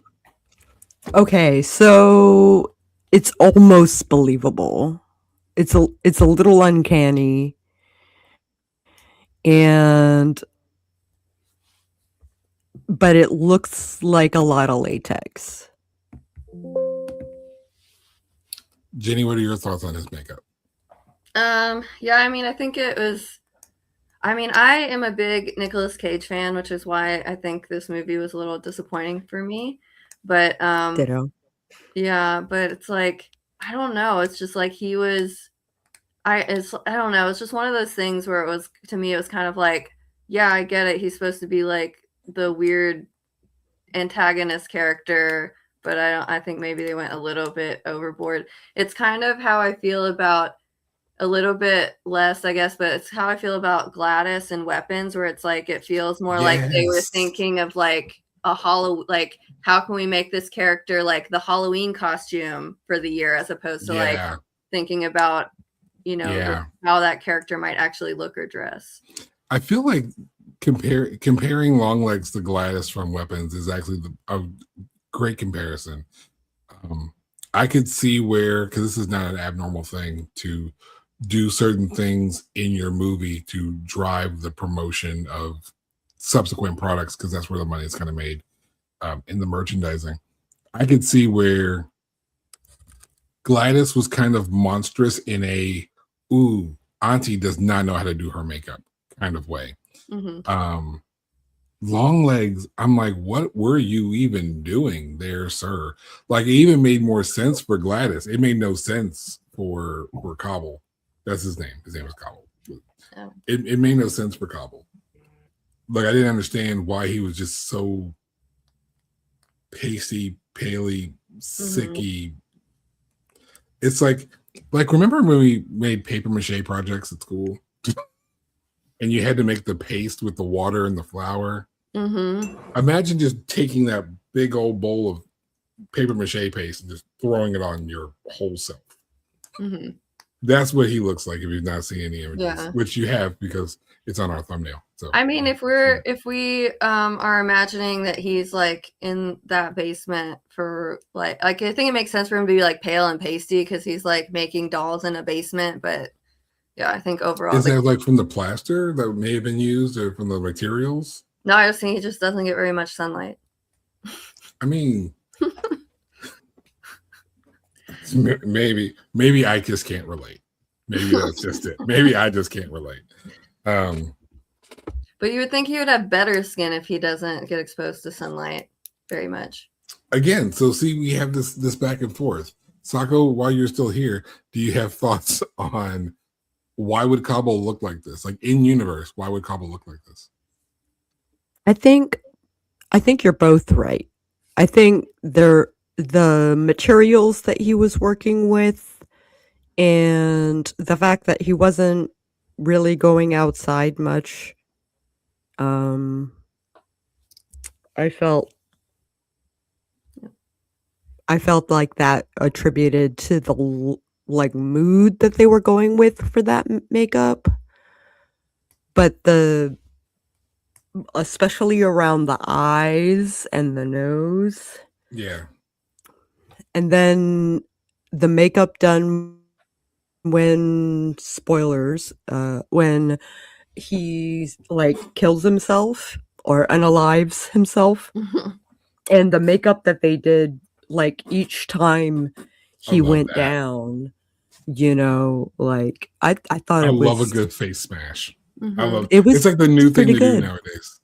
Okay, so it's almost believable. It's a little uncanny. But it looks like a lot of latex. Jenny, what are your thoughts on his makeup? Yeah, I mean, I think it was, I mean, I am a big Nicolas Cage fan, which is why I think this movie was a little disappointing for me. But Ditto. Yeah, but it's like, I don't know. It's just like he was, I don't know. It's just one of those things where it was, to me, it was kind of like, yeah, I get it. He's supposed to be like the weird antagonist character, but I think maybe they went a little bit overboard. It's kind of how I feel about, a little bit less, I guess, but it's how I feel about Gladys and Weapons, where it's like, it feels more like they were thinking of like a like, how can we make this character like the Halloween costume for the year, as opposed to like thinking about, you know, how that character might actually look or dress. I feel like comparing Longlegs to Gladys from Weapons is actually a great comparison. I could see where, because this is not an abnormal thing to do certain things in your movie to drive the promotion of subsequent products, because that's where the money is kind of made in the merchandising. I could see where Gladys was kind of monstrous in a, ooh, Auntie does not know how to do her makeup kind of way. Longlegs, I'm like, what were you even doing there, sir? Like, it even made more sense for Gladys. It made no sense for Cobble. That's his name. His name is Cobble. It made no sense for Cobble. Like, I didn't understand why he was just so pasty, paley, sicky. It's like remember when we made paper mache projects at school? And you had to make the paste with the water and the flour. Imagine just taking that big old bowl of paper mache paste and just throwing it on your whole self. That's what he looks like if you've not seen any images, which you have because it's on our thumbnail. So I mean, if we are imagining that he's like in that basement for like I think it makes sense for him to be like pale and pasty because he's like making dolls in a basement. But yeah, I think overall, is that like from the plaster that may have been used or from the materials? No, I just think he just doesn't get very much sunlight. I mean, maybe I just can't relate. Maybe that's just it. Maybe I just can't relate. But you would think he would have better skin if he doesn't get exposed to sunlight very much. Again, so see, we have this back and forth. Sako, while you're still here, do you have thoughts on why would Cabo look like this? Like in universe, why would Cabo look like this? I think you're both right. I think the materials that he was working with and the fact that he wasn't really going outside much, I felt like that attributed to the like mood that they were going with for that makeup. But especially around the eyes and the nose. Yeah. And then the makeup done when spoilers, when he like kills himself or unalives himself. And the makeup that they did like each time he went down, you know, like I thought it was, love a good face smash. Mhm. I love it. It's like the new thing to good. do nowadays.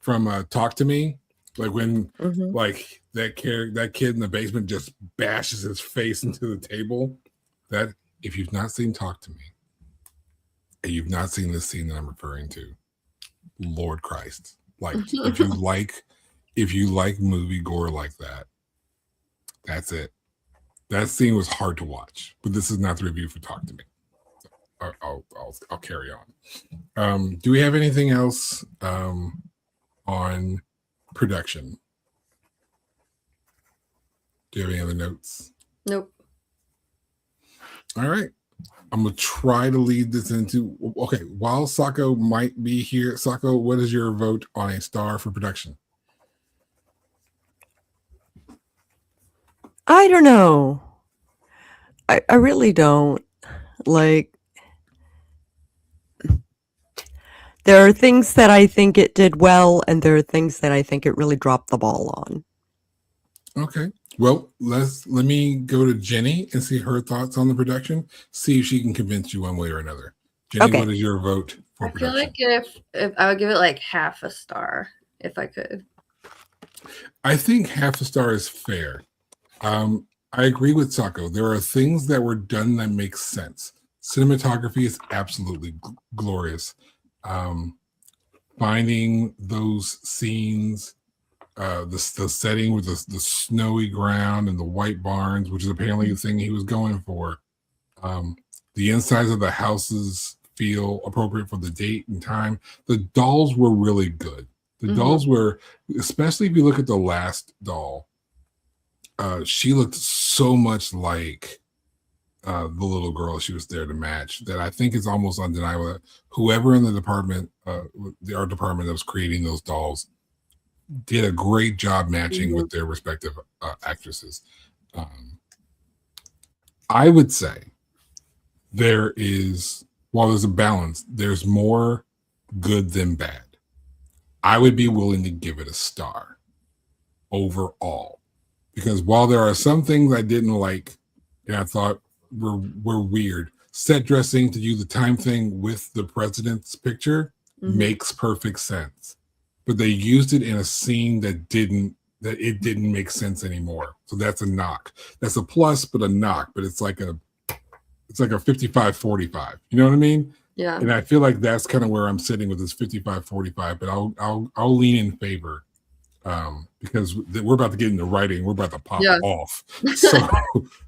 From Talk to Me, like when like that kid in the basement just bashes his face into the table. That if you've not seen Talk to Me, and you've not seen this scene that I'm referring to, Lord Christ, like if you like movie gore like that, that's it. That scene was hard to watch, but this is not the review for Talk to Me. I'll carry on. Do we have anything else on production? Do you have any other notes? Nope. All right. I'm going to try to lead this into, okay, while Sako might be here, Sako, what is your vote on a star for production? I don't know. I really don't. Like, there are things that I think it did well, and there are things that I think it really dropped the ball on. Okay. Well, let me go to Jenny and see her thoughts on the production. See if she can convince you one way or another. Jenny, Okay. What is your vote for production? I feel like if I would give it like half a star if I could. I think half a star is fair. I agree with Sako. There are things that were done that make sense. Cinematography is absolutely glorious. Finding those scenes, the setting with the snowy ground and the white barns, which is apparently the thing he was going for. The insides of the houses feel appropriate for the date and time. The dolls were really good. The dolls were, especially if you look at the last doll, she looked so much like the little girl she was there to match that I think it's almost undeniable that whoever in the department, the art department that was creating those dolls, did a great job matching with their respective actresses. I would say while there's a balance, there's more good than bad. I would be willing to give it a star overall. Because while there are some things I didn't like and I thought were weird, set dressing to do the time thing with the president's picture makes perfect sense. But they used it in a scene that didn't make sense anymore. So that's a knock. That's a plus, but a knock. But it's like a 55-45. You know what I mean? Yeah. And I feel like that's kind of where I'm sitting with this 55-45. But I'll lean in favor. Because we're about to get into writing, we're about to pop off.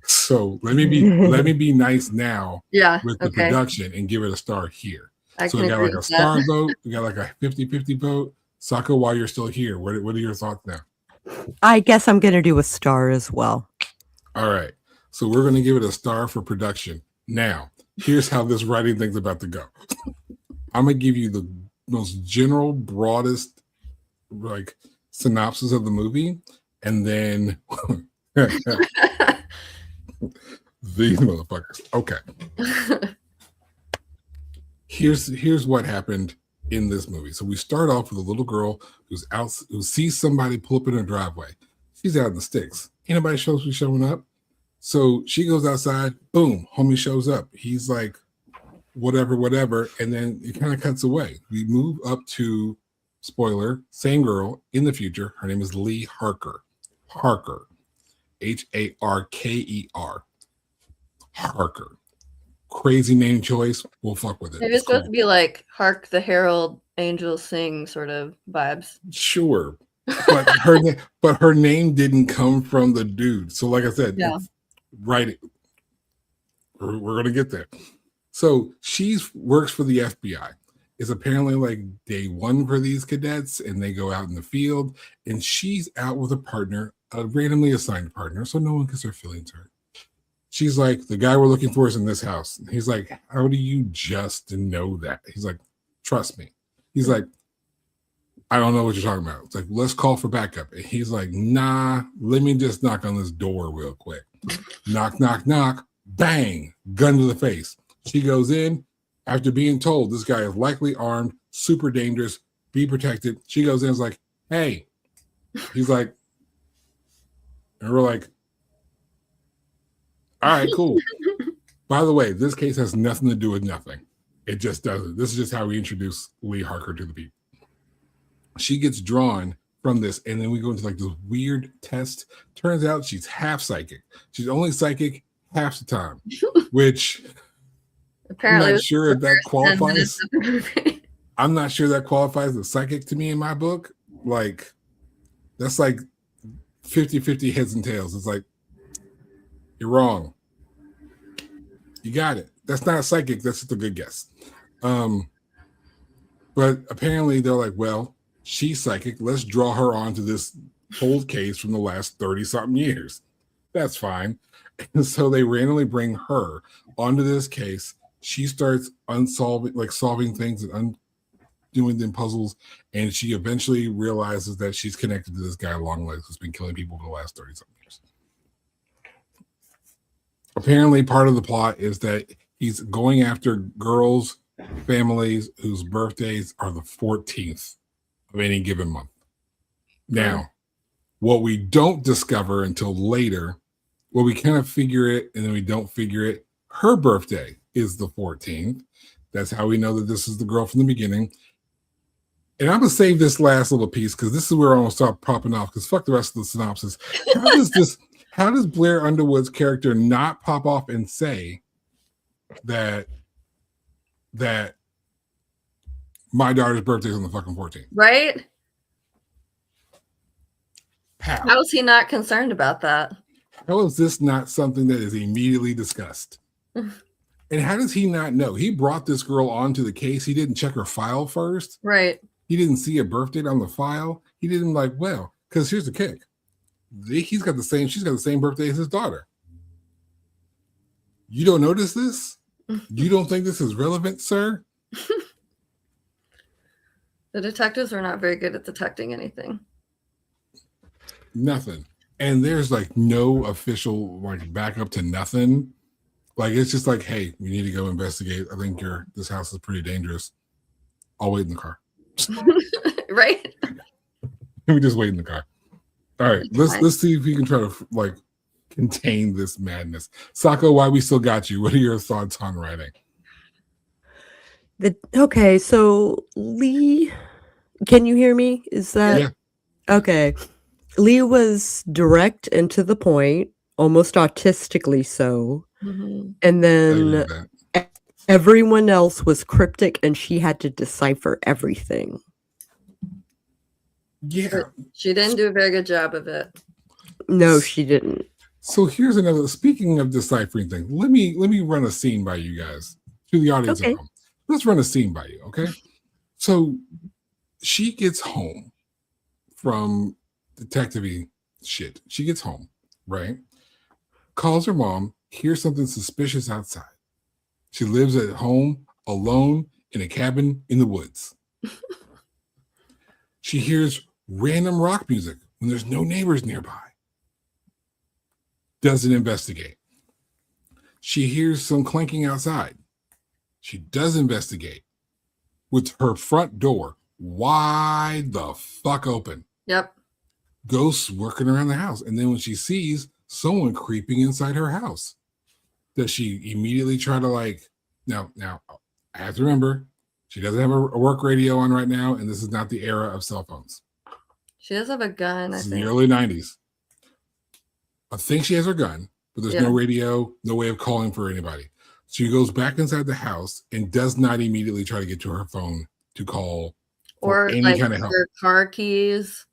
So let me be nice now with the production and give it a star here. So we got like a star vote, we got like a 50-50 vote. Sako, while you're still here, what are your thoughts now? I guess I'm gonna do a star as well. All right. So we're gonna give it a star for production. Now, here's how this writing thing's about to go. I'm gonna give you the most general, broadest, like synopsis of the movie, and then these motherfuckers. Okay. Here's what happened in this movie. So we start off with a little girl who sees somebody pull up in her driveway. She's out in the sticks. Ain't nobody showing up. So she goes outside. Boom, homie shows up. He's like, whatever. And then it kind of cuts away. We move up to, spoiler, same girl in the future. Her name is Lee Harker. Harker. Harker. Harker. Crazy name choice. We'll fuck with it. Maybe it's supposed to be like Hark the Herald Angels Sing sort of vibes. Sure. But her name didn't come from the dude. So like I said, right. We're gonna get there. So she works for the FBI. It's apparently like day one for these cadets, and they go out in the field, and she's out with a partner, a randomly assigned partner, so no one gets her feelings hurt. She's like, the guy we're looking for is in this house. He's like, how do you just know that? He's like, trust me. He's like, I don't know what you're talking about. It's like, let's call for backup. And he's like, nah, let me just knock on this door real quick. Knock, knock, knock. Bang, gun to the face. She goes in after being told this guy is likely armed, super dangerous, be protected. She goes in and is like, hey. He's like, and we're like, all right, cool. By the way, this case has nothing to do with nothing. It just doesn't. This is just how we introduce Lee Harker to the people. She gets drawn from this, and then we go into like this weird test. Turns out she's half psychic. She's only psychic half the time, which apparently I'm not sure if that qualifies. I'm not sure that qualifies as psychic to me in my book. Like, that's like 50-50 heads and tails. It's like, you're wrong. You got it. That's not a psychic. That's just a good guess. But apparently they're like, well, she's psychic. Let's draw her onto this cold case from the last 30-something years. That's fine. And so they randomly bring her onto this case. She starts solving things and doing them puzzles. And she eventually realizes that she's connected to this guy, Longlegs, who's been killing people for the last 30-something years. Apparently, part of the plot is that he's going after girls, families whose birthdays are the 14th of any given month. Now, what we don't discover until later, well, we kind of figure it and then we don't figure it. Her birthday is the 14th. That's how we know that this is the girl from the beginning. And I'm going to save this last little piece because this is where I'm going to start popping off because fuck the rest of the synopsis. How does Blair Underwood's character not pop off and say that my daughter's birthday is on the fucking 14th? Right? How is he not concerned about that? How is this not something that is immediately discussed? And how does he not know? He brought this girl onto the case. He didn't check her file first. Right. He didn't see a birth date on the file. He didn't because here's the kick. She's got the same birthday as his daughter. You don't notice this? You don't think this is relevant, sir? The detectives are not very good at detecting anything. Nothing. And there's like no official backup to nothing. Like, it's just like, hey, we need to go investigate. I think this house is pretty dangerous. I'll wait in the car. Right? We just wait in the car. All right, let's see if we can try to contain this madness. Sako, why we still got you? What are your thoughts on writing? Okay, so Lee, can you hear me? Is that okay? Lee was direct and to the point, almost autistically so, and then everyone else was cryptic, and she had to decipher everything. Yeah. But she didn't do a very good job of it. No, she didn't. So here's another, speaking of deciphering things, let me run a scene by you guys, to the audience at home. Let's run a scene by you, okay? So she gets home from detective-y shit. She gets home, right? Calls her mom, hears something suspicious outside. She lives at home alone in a cabin in the woods. She hears random rock music when there's no neighbors nearby. Doesn't investigate. She hears some clanking outside. She does investigate. with her front door wide the fuck open. Yep. Ghosts working around the house. And then when she sees someone creeping inside her house, does she immediately try to like, now I have to remember, she doesn't have a work radio on right now, and this is not the era of cell phones. She does have a gun, I This is think. the early 90s. I think she has her gun, but there's no radio, no way of calling for anybody. She goes back inside the house and does not immediately try to get to her phone to call for Or any like kind of help. her car keys.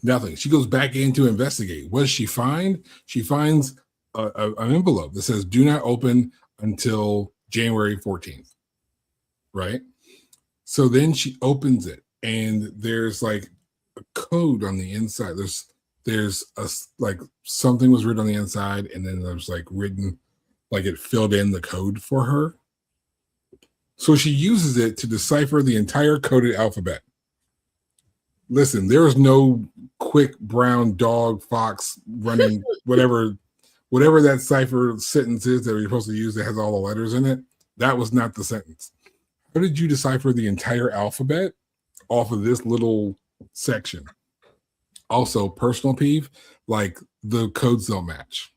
Nothing. She goes back in to investigate. What does she find? She finds an envelope that says "Do not open until January 14th." Right. So then she opens it, and there's like a code on the inside. There's a like something was written on the inside, and then there's like written, like it filled in the code for her. So she uses it to decipher the entire coded alphabet. Listen, there was no quick brown dog fox running whatever that cipher sentence is that you're supposed to use that has all the letters in it. That was not the sentence. How did you decipher the entire alphabet off of this little section? Also, personal peeve, like the codes don't match.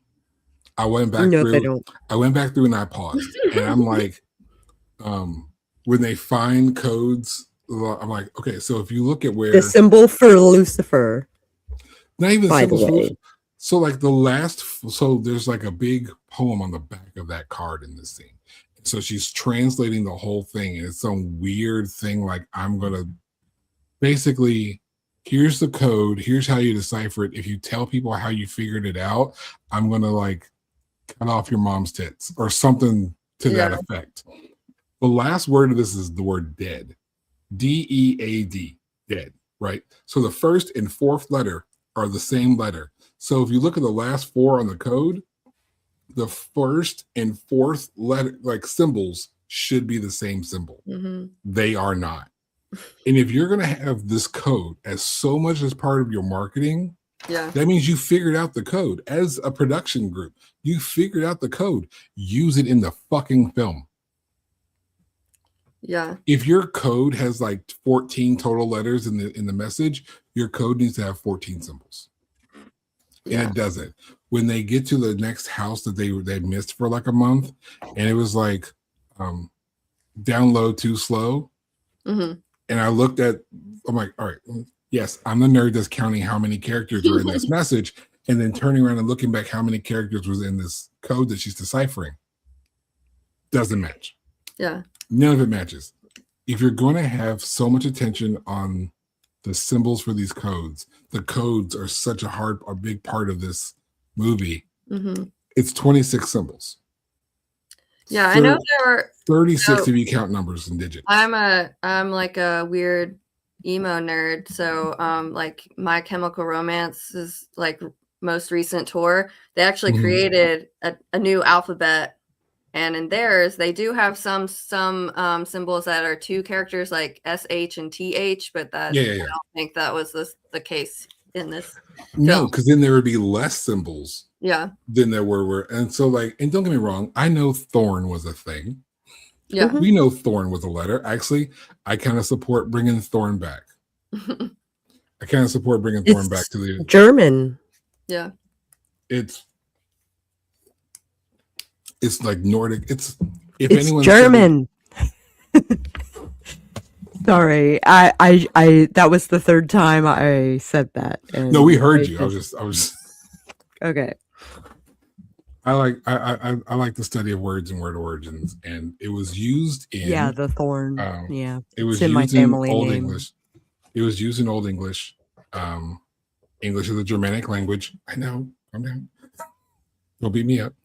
I went back No, through. they don't. I went back through and I paused, and I'm like, when they find codes, I'm like, okay, so if you look at where The symbol for Lucifer. not even by the symbols way. for, so like so there's like a big poem on the back of that card in this scene. So she's translating the whole thing, and it's some weird thing like, I'm gonna basically, here's the code, here's how you decipher it. If you tell people how you figured it out, I'm gonna like cut off your mom's tits or something to that effect. The last word of this is the word dead. D-E-A-D, dead, right? So the first and fourth letter are the same letter. So if you look at the last four on the code, the first and fourth letter, like symbols, should be the same symbol. Mm-hmm. They are not. And if you're going to have this code as so much as part of your marketing, that means you figured out the code. As a production group, you figured out the code. Use it in the fucking film. Yeah. If your code has like 14 total letters in the message, your code needs to have 14 symbols. And it doesn't. When they get to the next house that they missed for like a month, and it was like download too slow. Mm-hmm. And I looked at, I'm like, all right, yes, I'm the nerd that's counting how many characters are in this message, and then turning around and looking back how many characters was in this code that she's deciphering. Doesn't match. Yeah. None of it matches. If you're going to have so much attention on the symbols for these codes, the codes are such a big part of this movie. Mm-hmm. It's 26 symbols. Yeah, I know there were 36 if you count numbers and digits. I'm like a weird emo nerd, so like My Chemical Romance is like most recent tour. They actually created a new alphabet, and in theirs they do have some symbols that are two characters like SH and TH, but that I don't think that was the case in this. No, because then there would be less symbols. Yeah. Than there were. And so like, and don't get me wrong, I know Thorn was a thing. Yeah. We know Thorn was a letter. Actually, I kind of support bringing Thorn back. I kind of support bringing Thorn back to the German. Yeah. It's like Nordic. It's German. Sorry, I that was the third time I said that. No, we heard you. I was okay. I like the study of words and word origins, and it was used in the Thorn. It was it's in my family Old name. English. It was used in Old English. English is a Germanic language. I know. Calm down. Don't beat me up.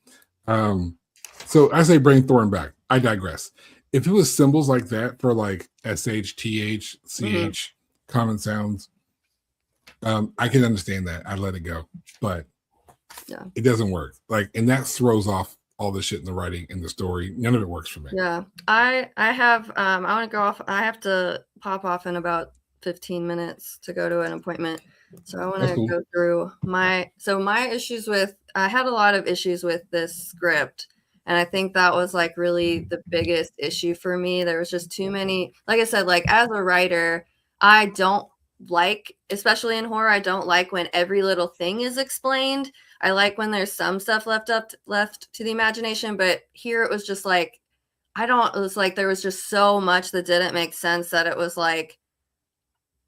So I say bring Thorn back. I digress. If it was symbols like that for like SH, TH, CH, common sounds, I can understand that. I'd let it go. But it doesn't work. Like, and that throws off all the shit in the writing and the story. None of it works for me. Yeah. I have I want to go off. I have to pop off in about 15 minutes to go to an appointment. So I want to go through my issues with, I had a lot of issues with this script, And I think that was like really the biggest issue for me. There was just too many, like I said, like as a writer, I don't like, especially in horror, I don't like when every little thing is explained. I like when there's some stuff left to the imagination, but here it was just like, it was like there was just so much that didn't make sense that it was like,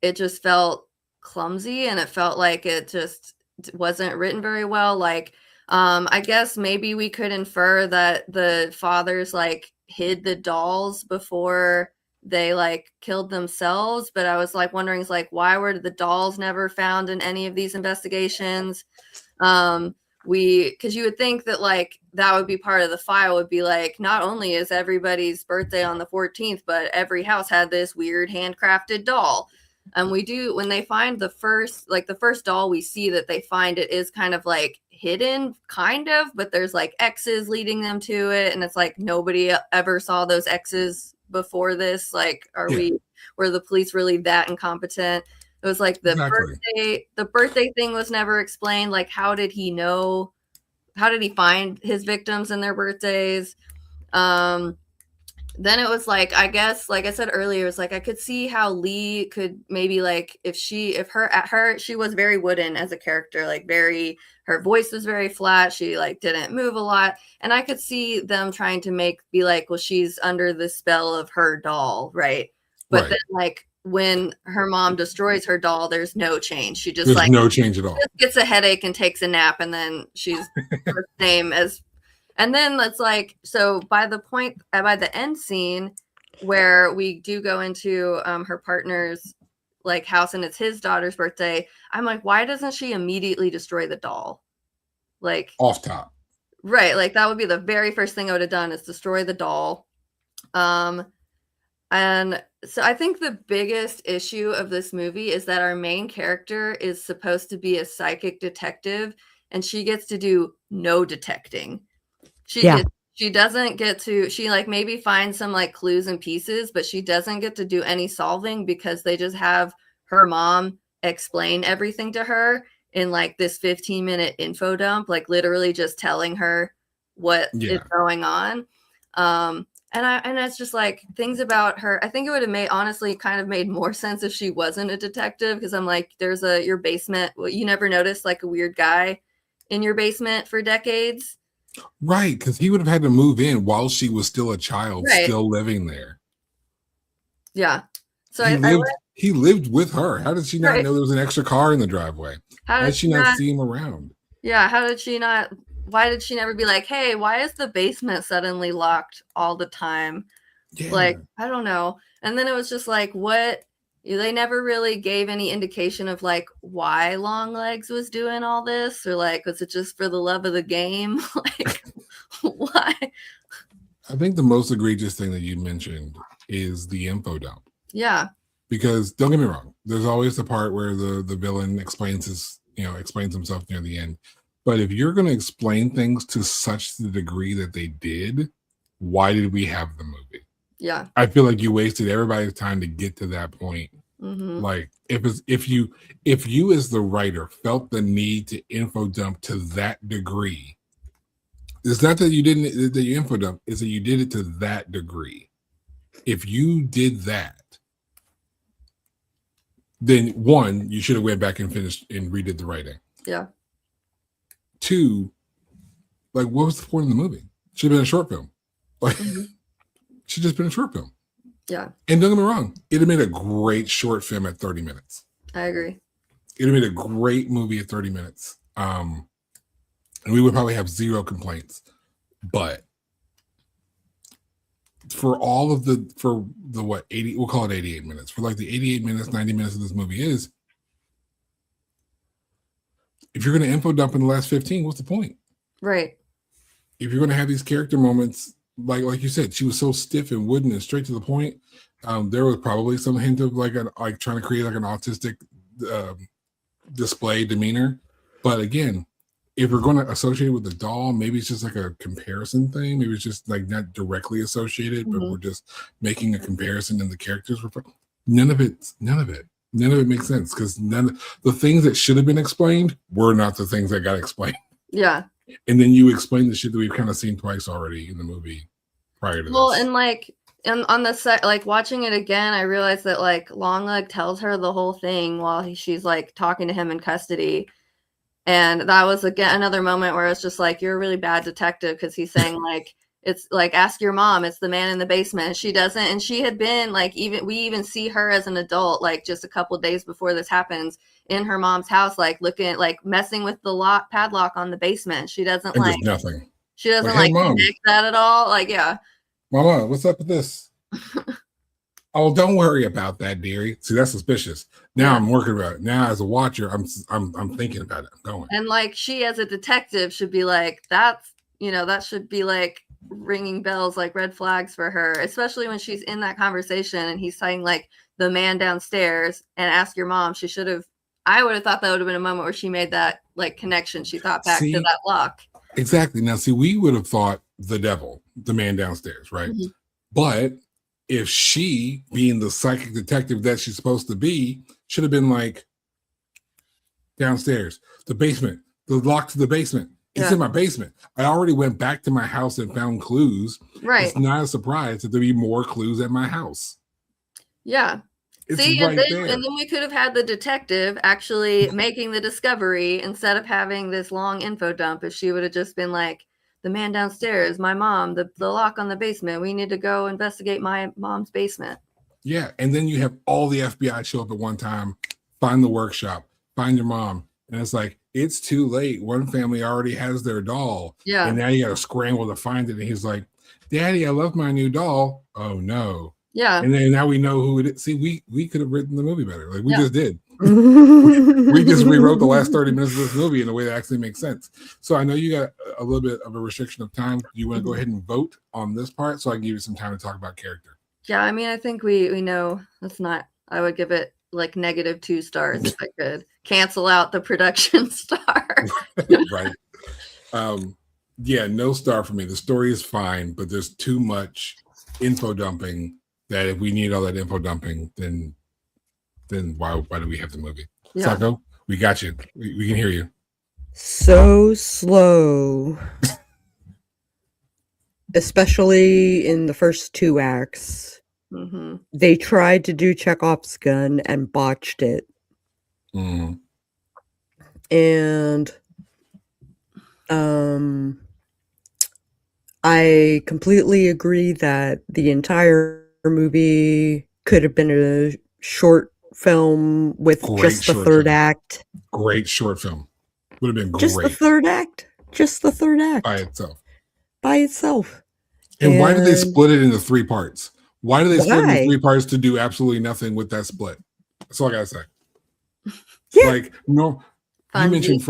it just felt clumsy and it felt like it just wasn't written very well. Like, I guess maybe we could infer that the fathers like hid the dolls before they like killed themselves, but I was like wondering, like, why were the dolls never found in any of these investigations? Because you would think that like that would be part of the file, would be like, not only is everybody's birthday on the 14th, but every house had this weird handcrafted doll. And we do, when they find the first doll we see that they find, it is kind of like hidden, kind of, but there's like X's leading them to it, and it's like nobody ever saw those X's before this. Like, were the police really that incompetent? It was like the birthday thing was never explained. Like, how did he know? How did he find his victims and their birthdays? Then it was like, I guess, like I said earlier, it was like I could see how Lee could maybe like she was very wooden as a character, like her voice was very flat. She like didn't move a lot. And I could see them trying to be like, well, she's under the spell of her doll, right? But then like when her mom destroys her doll, there's no change. She just there's no change at all. Just gets a headache and takes a nap, and then she's the same as. And then it's like, so by the end scene where we do go into her partner's like house and it's his daughter's birthday, I'm like, why doesn't she immediately destroy the doll? Like off top. Right. Like that would be the very first thing I would have done, is destroy the doll. And so I think the biggest issue of this movie is that our main character is supposed to be a psychic detective, and she gets to do no detecting. She doesn't get to, she like maybe finds some like clues and pieces, but she doesn't get to do any solving because they just have her mom explain everything to her in like this 15-minute info dump, like literally just telling her what is going on. And it's just like things about her. I think it would have honestly kind of made more sense if she wasn't a detective, because I'm like, there's your basement. Well, you never noticed like a weird guy in your basement for decades. Right, because he would have had to move in while she was still a child, still living there. Yeah. So he lived with her. How did she not know there was an extra car in the driveway? How did she not see him around? Yeah, how did she not? Why did she never be like, hey, why is the basement suddenly locked all the time? Yeah. Like, I don't know. And then it was just like, what? They never really gave any indication of like why Longlegs was doing all this, or like, was it just for the love of the game? Like, why? I think the most egregious thing that you mentioned is the info dump. Yeah. Because don't get me wrong, there's always the part where the villain explains himself near the end. But if you're going to explain things to such the degree that they did, why did we have the movie? Yeah. I feel like you wasted everybody's time to get to that point. Mm-hmm. Like if you as the writer felt the need to info dump to that degree, it's not that you info dump, it's that you did it to that degree. If you did that, then one, you should have went back and finished and redid the writing. Yeah. Two, like, what was the point of the movie? Should have been a short film. Like, should just been a short film. Yeah. And don't get me wrong, it'd have made a great short film at 30 minutes. I agree. It'd have made a great movie at 30 minutes. And we would probably have zero complaints. But for what 80, we'll call it 88 minutes. For like the 88 minutes, 90 minutes of this movie is, if you're going to info dump in the last 15, what's the point? Right. If you're going to have these character moments, like you said, she was so stiff and wooden and straight to the point. There was probably some hint of like trying to create like an autistic display demeanor. But again, if we're going to associate it with the doll, maybe it's just like a comparison thing. Maybe it's just like not directly associated, but we're just making a comparison in the characters. None of it makes sense, because the things that should have been explained were not the things that got explained. Yeah. And then you explain the shit that we've kind of seen twice already in the movie prior to Well, this. and like, and on the set, like watching it again, I realized that like Longleg tells her the whole thing while she's like talking to him in custody. And that was again another moment where it's just like, you're a really bad detective, because he's saying like, it's like, ask your mom, it's the man in the basement. And she doesn't. And she had been like, we even see her as an adult, like just a couple days before this happens, in her mom's house, like looking, like messing with the padlock on the basement. She doesn't and like, there's nothing. she doesn't Like, hey, like Mom. connect that at all. Like, yeah. Mama, what's up with this? Oh, don't worry about that, dearie. See, that's suspicious. Now I'm working about it. Now as a watcher, I'm thinking about it. I'm going. And like, she as a detective should be like, that's, that should be like ringing bells, like red flags for her, especially when she's in that conversation and he's saying like the man downstairs and ask your mom. I would have thought that would have been a moment where she made that like connection. She thought back to that lock. Exactly. Now, see, we would have thought the devil, the man downstairs, right? Mm-hmm. But if she, being the psychic detective that she's supposed to be, should have been like, downstairs, the basement, the lock to the basement. It's in my basement. I already went back to my house and found clues. Right. It's not a surprise that there be more clues at my house. Yeah. It's See, right and then we could have had the detective actually making the discovery instead of having this long info dump. If she would have just been like, the man downstairs, my mom, the lock on the basement, we need to go investigate my mom's basement. Yeah. And then you have all the FBI show up at one time, find the workshop, find your mom. And it's like, it's too late. One family already has their doll. Yeah. And now you got to scramble to find it. And he's like, Daddy, I love my new doll. Oh, no. Yeah. And then now we know who it is. See, we could have written the movie better. Like we just did. We just rewrote the last 30 minutes of this movie in a way that actually makes sense. So I know you got a little bit of a restriction of time. Do you want to go ahead and vote on this part so I can give you some time to talk about character? Yeah, I mean, I think we know that's not, I would give it like -2 stars if I could cancel out the production star. Right. Yeah, no star for me. The story is fine, but there's too much info dumping that if we need all that info dumping, then why do we have the movie? Yeah. Sako, we got you. We can hear you. So slow. Especially in the first 2 acts. Mm-hmm. They tried to do Chekhov's gun and botched it. Mm-hmm. And I completely agree that the entire movie could have been a short film with just the third act. Great short film. Would have been great. Just the third act. Just the third act. By itself. And why did they split it into 3 parts? Why did they split it into 3 parts to do absolutely nothing with that split? That's all I gotta say. Yeah. Like, no, you mentioned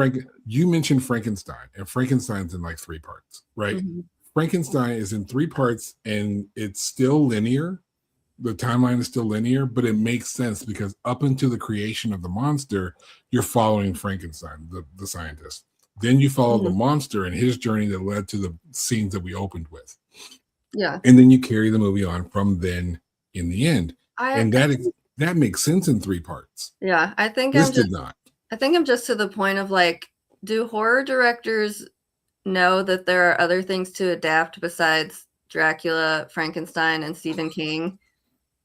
Frankenstein, and Frankenstein's in like 3 parts, right? Mm-hmm. Frankenstein is in 3 parts, and it's still linear. The timeline is still linear, but it makes sense because up until the creation of the monster, you're following Frankenstein, the scientist. Then you follow the monster and his journey that led to the scenes that we opened with. Yeah. And then you carry the movie on from then in the end. That makes sense in 3 parts. Yeah. I think this did not. I think I'm just to the point of like, do horror directors know that there are other things to adapt besides Dracula, Frankenstein, and Stephen King?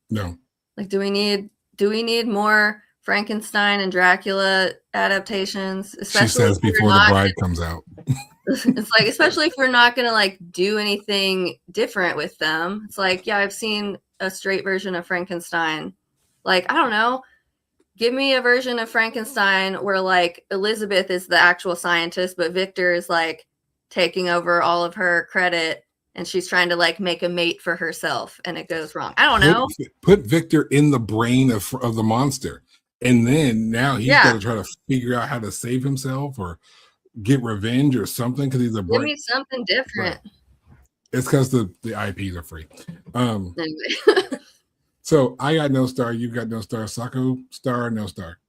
No. Like, do we need more Frankenstein and Dracula adaptations? Especially she says before the bride comes out. It's like, especially if we're not going to like do anything different with them. It's like, yeah, I've seen a straight version of Frankenstein. Like, I don't know. Give me a version of Frankenstein where like Elizabeth is the actual scientist, but Victor is like taking over all of her credit. And she's trying to like make a mate for herself, and it goes wrong. I don't know. Put Victor in the brain of the monster, and then now he's got to try to figure out how to save himself or get revenge or something because he's a brain. Give me something different. Right. It's because the IPs are free. Anyway. So I got no star. You got no star. Sako, star or no star?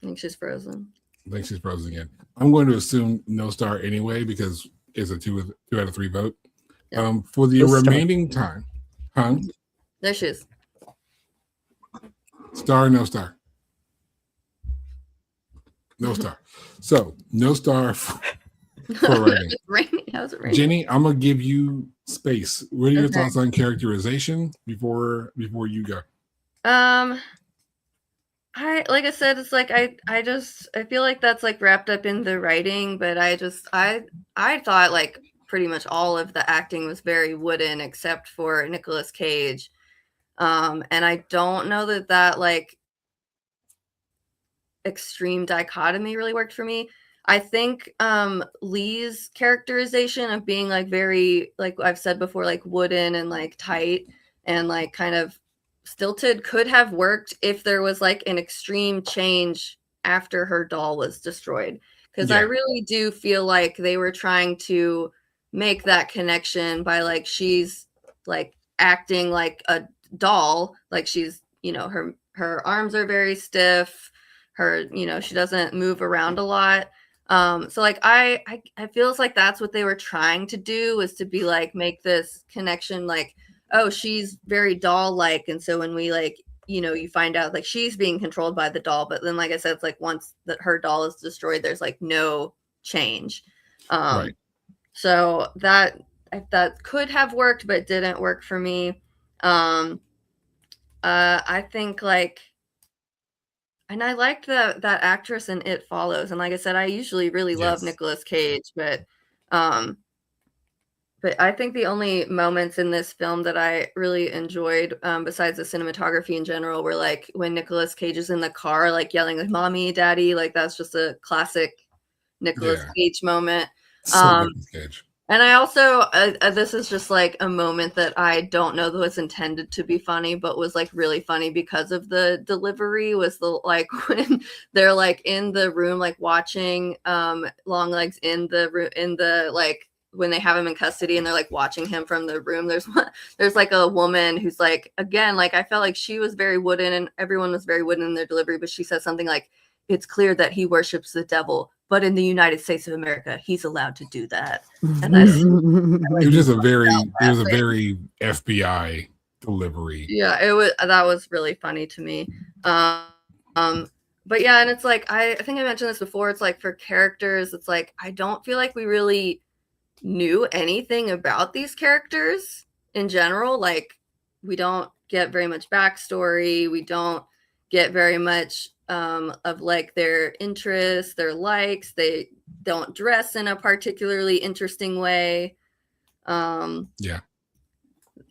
I think she's frozen. Again. I'm going to assume no star anyway because it's a 2 out of 3 vote. Yep. For the remaining time, There she is. Star or no star? No star. So no star. For writing. It's raining. How's it raining? Jenny, I'm gonna give you space. What are your Okay. thoughts on characterization before you go? Like I said, it's like I feel like that's like wrapped up in the writing, but I thought like pretty much all of the acting was very wooden except for Nicolas Cage. And I don't know that like extreme dichotomy really worked for me. I think Lee's characterization of being like very, like I've said before, like wooden and like tight and like kind of stilted could have worked if there was like an extreme change after her doll was destroyed. Because I really do feel like they were trying to make that connection by like she's like acting like a doll, like she's, you know, her arms are very stiff, her, you know, she doesn't move around a lot. So like I feels like that's what they were trying to do, was to be like make this connection like, oh, she's very doll like, and so when we like, you know, you find out like she's being controlled by the doll, but then like I said, it's like once that her doll is destroyed, there's like no change. Right. So that could have worked, but didn't work for me. I think like, and I liked that actress in It Follows, and like I said, I usually really love Nicolas Cage, but I think the only moments in this film that I really enjoyed, besides the cinematography in general, were like when Nicolas Cage is in the car, like yelling like "Mommy, Daddy," like that's just a classic Nicolas Cage moment. So Nicolas Cage. And I also, this is just like a moment that I don't know that was intended to be funny, but was like really funny because of the delivery, was the like when they're like in the room, like watching Longlegs in the like when they have him in custody and they're like watching him from the room. There's like a woman who's like, again, like I felt like she was very wooden and everyone was very wooden in their delivery, but she says something like, "It's clear that he worships the devil, but in the United States of America, he's allowed to do that." And it was a very FBI delivery. Yeah, that was really funny to me. But yeah, and it's like I think I mentioned this before. It's like for characters, it's like I don't feel like we really knew anything about these characters in general. Like we don't get very much backstory. We don't get very much of like their interests, their likes. They don't dress in a particularly interesting way. Yeah.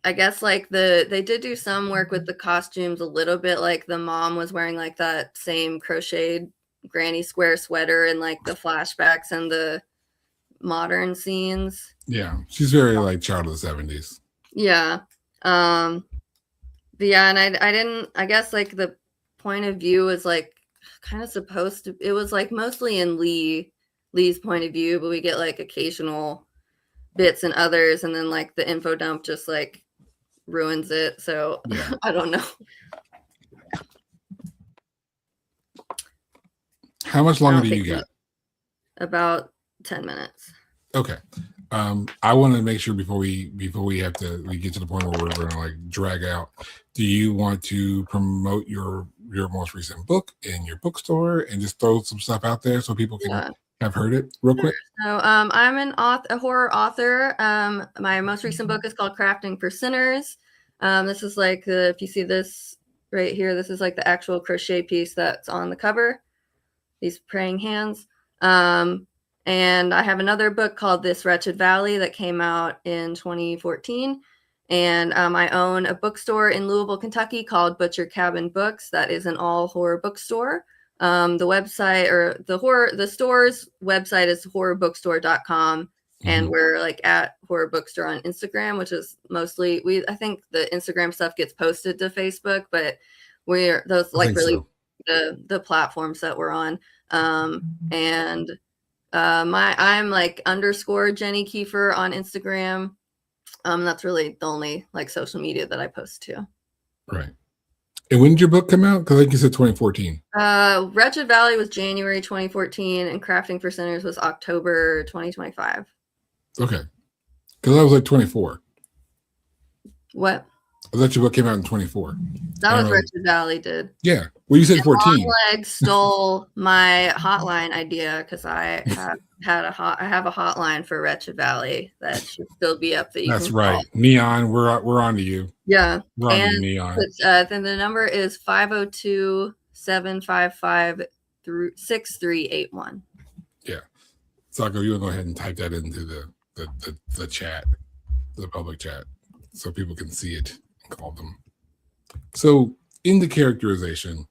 I guess like they did do some work with the costumes a little bit. Like the mom was wearing like that same crocheted granny square sweater in like the flashbacks and the modern scenes. Yeah, she's very like child of the 70s. Yeah. But yeah, and I guess like the point of view is like kind of supposed to, it was like mostly in Lee's point of view, but we get like occasional bits and others, and then like the info dump just like ruins it. So yeah. I don't know. How much longer do you got? About 10 minutes. Okay. I want to make sure before we get to the point where we're going to like drag out, do you want to promote your most recent book in your bookstore and just throw some stuff out there so people can have heard it real quick? So I'm a horror author. My most recent book is called Crafting for Sinners. This is like if you see this right here, this is like the actual crochet piece that's on the cover, these praying hands. And I have another book called This Wretched Valley that came out in 2014. And I own a bookstore in Louisville, Kentucky called Butcher Cabin Books. That is an all horror bookstore. The website or the store's website is horrorbookstore.com. And we're like at Horror Bookstore on Instagram, which is mostly I think the Instagram stuff gets posted to Facebook, but we're those like really the platforms that we're on. And I'm like _ Jenny Kiefer on Instagram. That's really the only like social media that I post to. Right. And when did your book come out? Because I think you said 2014. Wretched Valley was January 2014, and Crafting for Sinners was October 2025. Okay. Because I was like 24. What? I thought your book came out in 24. That was Wretched Valley did. Yeah. Well, you said 14. Longlegs stole my hotline idea because I have a hotline for Wretched Valley that should still be up. That's right. Call. Neon, we're on to you. Yeah. We're on to Neon. Then the number is 502-755-6381. Yeah. Sako, you will go ahead and type that into the chat, the public chat, so people can see it and call them. So in the characterization,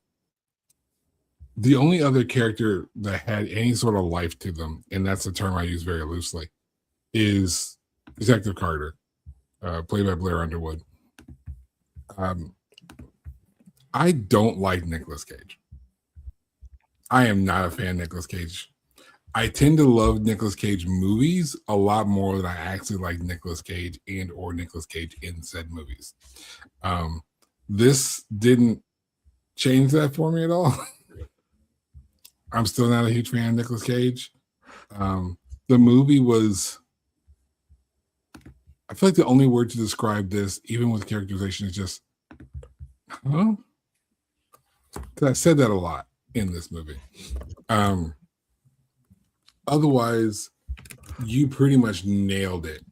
the only other character that had any sort of life to them, and that's a term I use very loosely, is Detective Carter, played by Blair Underwood. I don't like Nicolas Cage. I am not a fan of Nicolas Cage. I tend to love Nicolas Cage movies a lot more than I actually like Nicolas Cage and or Nicolas Cage in said movies. This didn't change that for me at all. I'm still not a huge fan of Nicolas Cage. The movie was, I feel like the only word to describe this, even with characterization, is just, huh? Because I said that a lot in this movie. Otherwise, you pretty much nailed it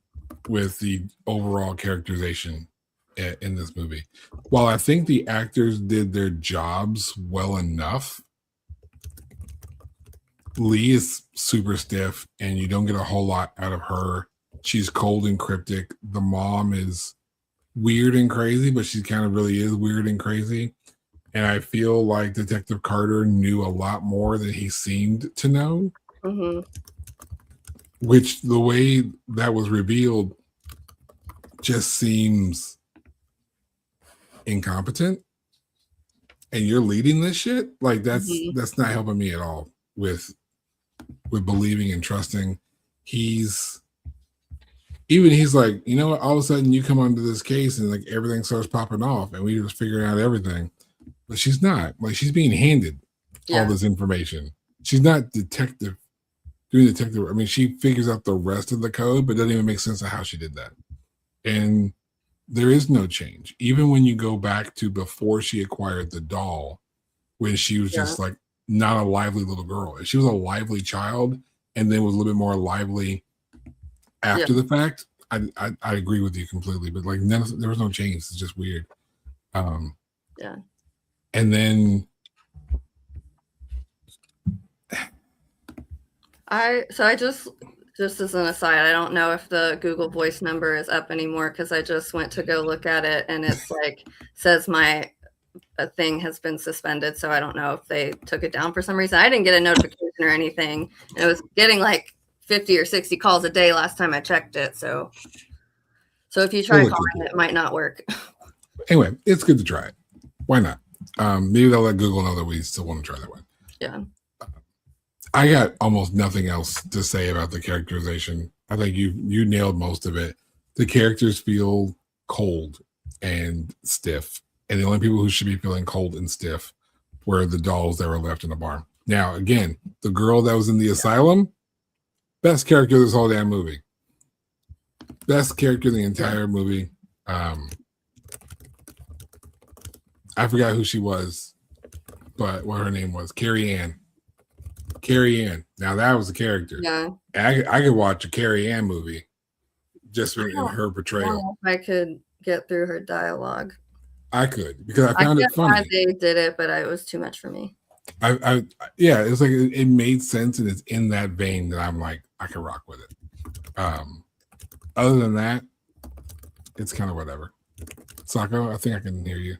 with the overall characterization in this movie. While I think the actors did their jobs well enough, Lee is super stiff and you don't get a whole lot out of her. She's cold and cryptic. The mom is weird and crazy, but she kind of really is weird and crazy. And I feel like Detective Carter knew a lot more than he seemed to know. Mm-hmm. Which the way that was revealed just seems incompetent. And you're leading this shit? Like that's not helping me at all with believing and trusting. He's like, you know what, all of a sudden you come onto this case and like everything starts popping off and we just figuring out everything. But she's not. Like she's being handed all this information. She's not doing detective. I mean, she figures out the rest of the code, but it doesn't even make sense of how she did that. And there is no change. Even when you go back to before she acquired the doll, when she was just like not a lively little girl. She was a lively child and then was a little bit more lively after the fact. I agree with you completely, but like there was no change. It's just weird. And then I just as an aside, I don't know if the Google Voice number is up anymore because I just went to go look at it and it's like says my thing has been suspended. So I don't know if they took it down for some reason. I didn't get a notification or anything. And it was getting like 50 or 60 calls a day last time I checked it. So if you try calling it might not work. Anyway, it's good to try it. Why not? Maybe they'll let Google know that we still want to try that one. Yeah. I got almost nothing else to say about the characterization. I think you nailed most of it. The characters feel cold and stiff. And the only people who should be feeling cold and stiff were the dolls that were left in the barn. Now, again, the girl that was in the asylum, best character of this whole damn movie. Best character in the entire movie. I forgot who she was, but what her name was. Carrie Ann. Now that was a character. Yeah. I could watch a Carrie Ann movie just in her portrayal. I don't know if I could get through her dialogue. I could because I found it funny. They did it, but it was too much for me. It's like it made sense and it's in that vein that I'm like I can rock with it. Other than that, it's kind of whatever. Sako, I think I can hear you.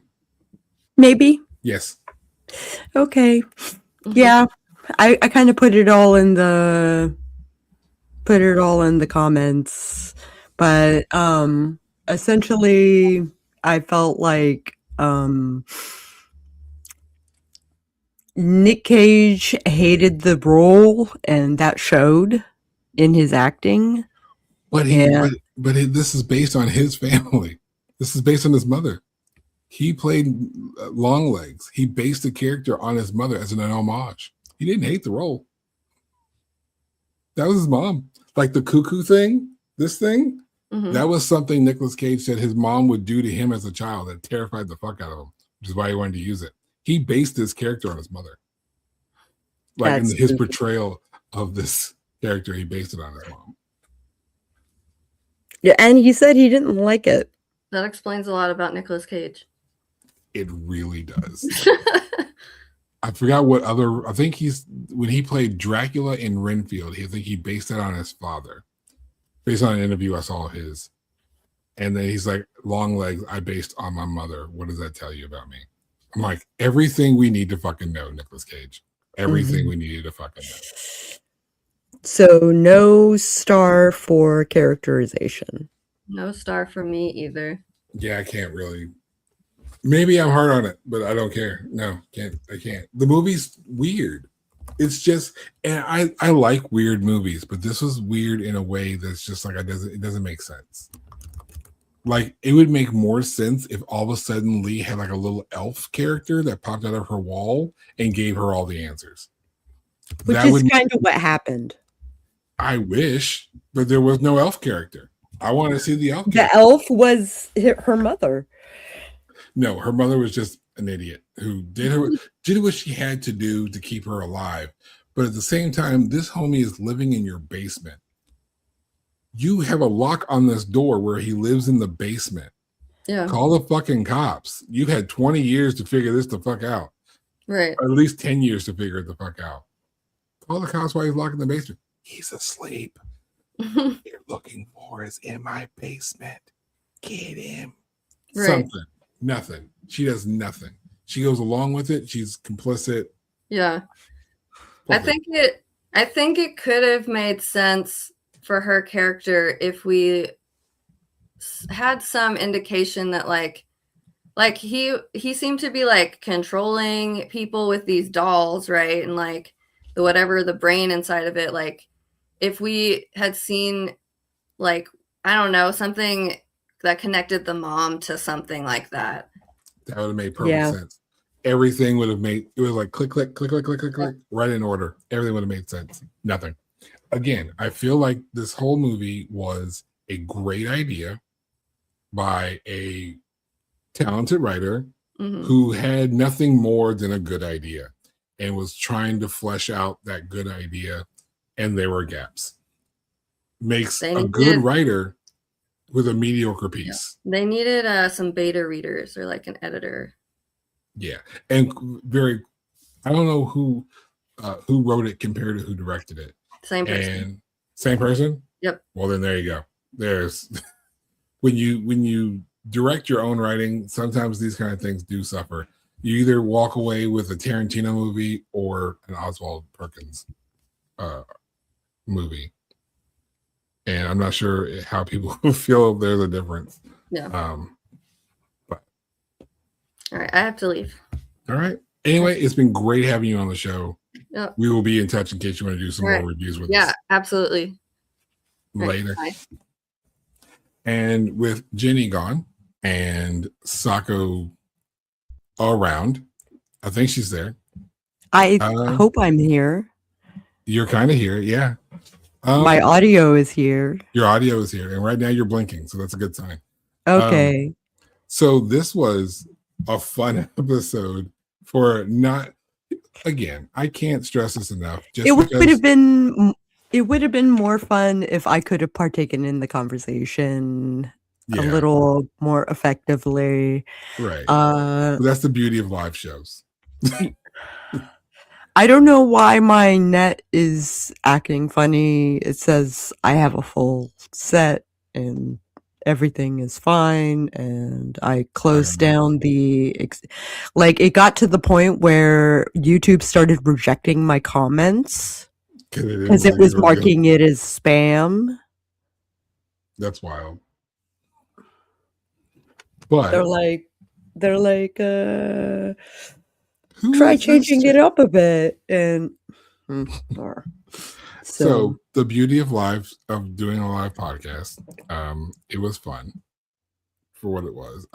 Maybe. Yes. Okay. Yeah. I kind of put it all in the comments, but essentially I felt like Nick Cage hated the role and that showed in his acting. But this is based on his family. This is based on his mother. He played Longlegs. He based the character on his mother as an homage. He didn't hate the role. That was his mom. Like the cuckoo thing, this thing, Mhm. That was something Nicolas Cage said his mom would do to him as a child that terrified the fuck out of him, which is why he wanted to use it. He based this character on his mother. Like in That's his portrayal of this character, he based it on his mom. yeah, and he said he didn't like it. That explains a lot about Nicolas Cage. It really does. I forgot what other. I think when he played Dracula in Renfield, I think he based it on his father, based on an interview I saw of his. And then he's like, Longlegs, I based on my mother. What does that tell you about me? I'm like, everything we need to fucking know, Nicolas Cage. Everything we needed to fucking know. So no star for characterization. No star for me either. Yeah, I can't really. Maybe I'm hard on it, but I don't care. No, I can't. The movie's weird. It's just, and I like weird movies, but this was weird in a way that's just like it doesn't make sense. Like, it would make more sense if all of a sudden Lee had like a little elf character that popped out of her wall and gave her all the answers. Which is kind of what happened. I wish, but there was no elf character. I want to see the elf character. The elf was her mother. No, her mother was just an idiot who did what she had to do to keep her alive. But at the same time, this homie is living in your basement. You have a lock on this door where he lives in the basement. Yeah. Call the fucking cops. You've had 20 years to figure this the fuck out. Right. Or at least 10 years to figure it the fuck out. Call the cops while he's locked in the basement. He's asleep. You're looking for is in my basement. Get him. Right. Something. Nothing. She does nothing. She goes along with it. She's complicit. Yeah. I think it could have made sense for her character if we had some indication that like he seemed to be like controlling people with these dolls, right? And like the brain inside of it, like if we had seen like, I don't know, something that connected the mom to something like that. That would have made perfect sense. Everything would have made, it was like click, click, click, click, click, click, click, right in order. Everything would have made sense. Nothing. Again, I feel like this whole movie was a great idea by a talented writer who had nothing more than a good idea and was trying to flesh out that good idea, and there were gaps. Makes a good writer with a mediocre piece. Yeah. They needed some beta readers or like an editor. Yeah, and I don't know who wrote it compared to who directed it. Same person. And same person? Yep. Well, then there you go. There's when you direct your own writing, sometimes these kind of things do suffer. You either walk away with a Tarantino movie or an Oswald Perkins movie. And I'm not sure how people feel there's a difference. Yeah. But all right, I have to leave. All right. Anyway, it's been great having you on the show. Yep. We will be in touch in case you want to do some more reviews with us. Yeah, absolutely. Later. Right, and with Jenny gone and Sako around, I think she's there. I hope I'm here. You're kind of here, yeah. My audio is here. Your audio is here, and right now you're blinking, so that's a good sign. Okay. So this was a fun episode for not. Again, I can't stress this enough. It would have been more fun if I could have partaken in the conversation a little more effectively. Right. That's the beauty of live shows. I don't know why my net is acting funny. It says I have a full set and everything is fine, and I closed down it got to the point where YouTube started rejecting my comments because it was marking it as spam. That's wild. But they're like try changing it up a bit, and so the beauty of doing a live podcast, it was fun for what it was.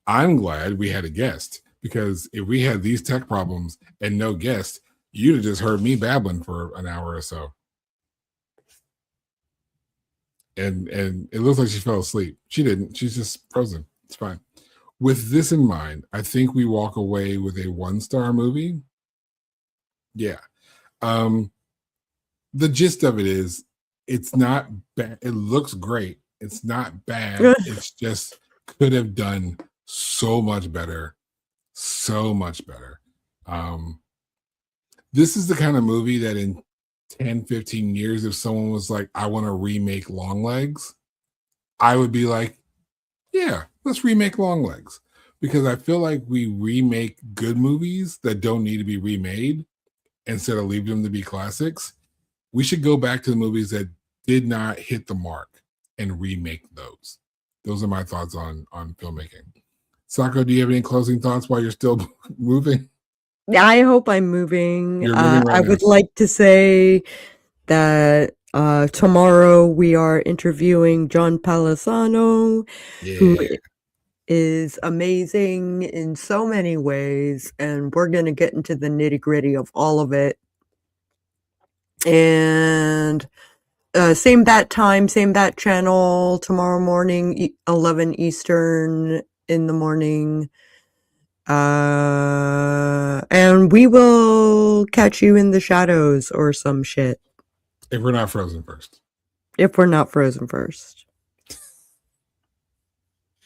I'm glad we had a guest, because if we had these tech problems and no guest, you'd have just heard me babbling for an hour or so. and it looks like she fell asleep. She didn't. She's just frozen. It's fine. With this in mind, I think we walk away with a 1-star movie. Yeah. The gist of it is, it's not bad. It looks great. It's not bad. It's just could have done so much better. So much better. This is the kind of movie that in 10, 15 years, if someone was like, I want to remake Longlegs, I would be like, yeah, let's remake Longlegs. Because I feel like we remake good movies that don't need to be remade instead of leave them to be classics. We should go back to the movies that did not hit the mark and remake those. Those are my thoughts on filmmaking. Sako, do you have any closing thoughts while you're still moving? I hope I'm moving. You're moving right I now. would like to say that tomorrow we are interviewing John Palisano, who Yeah. is amazing in so many ways, and we're going to get into the nitty-gritty of all of it. And same bat time, same bat channel tomorrow morning, 11 Eastern in the morning. And we will catch you in the shadows or some shit. If we're not frozen first. If we're not frozen first.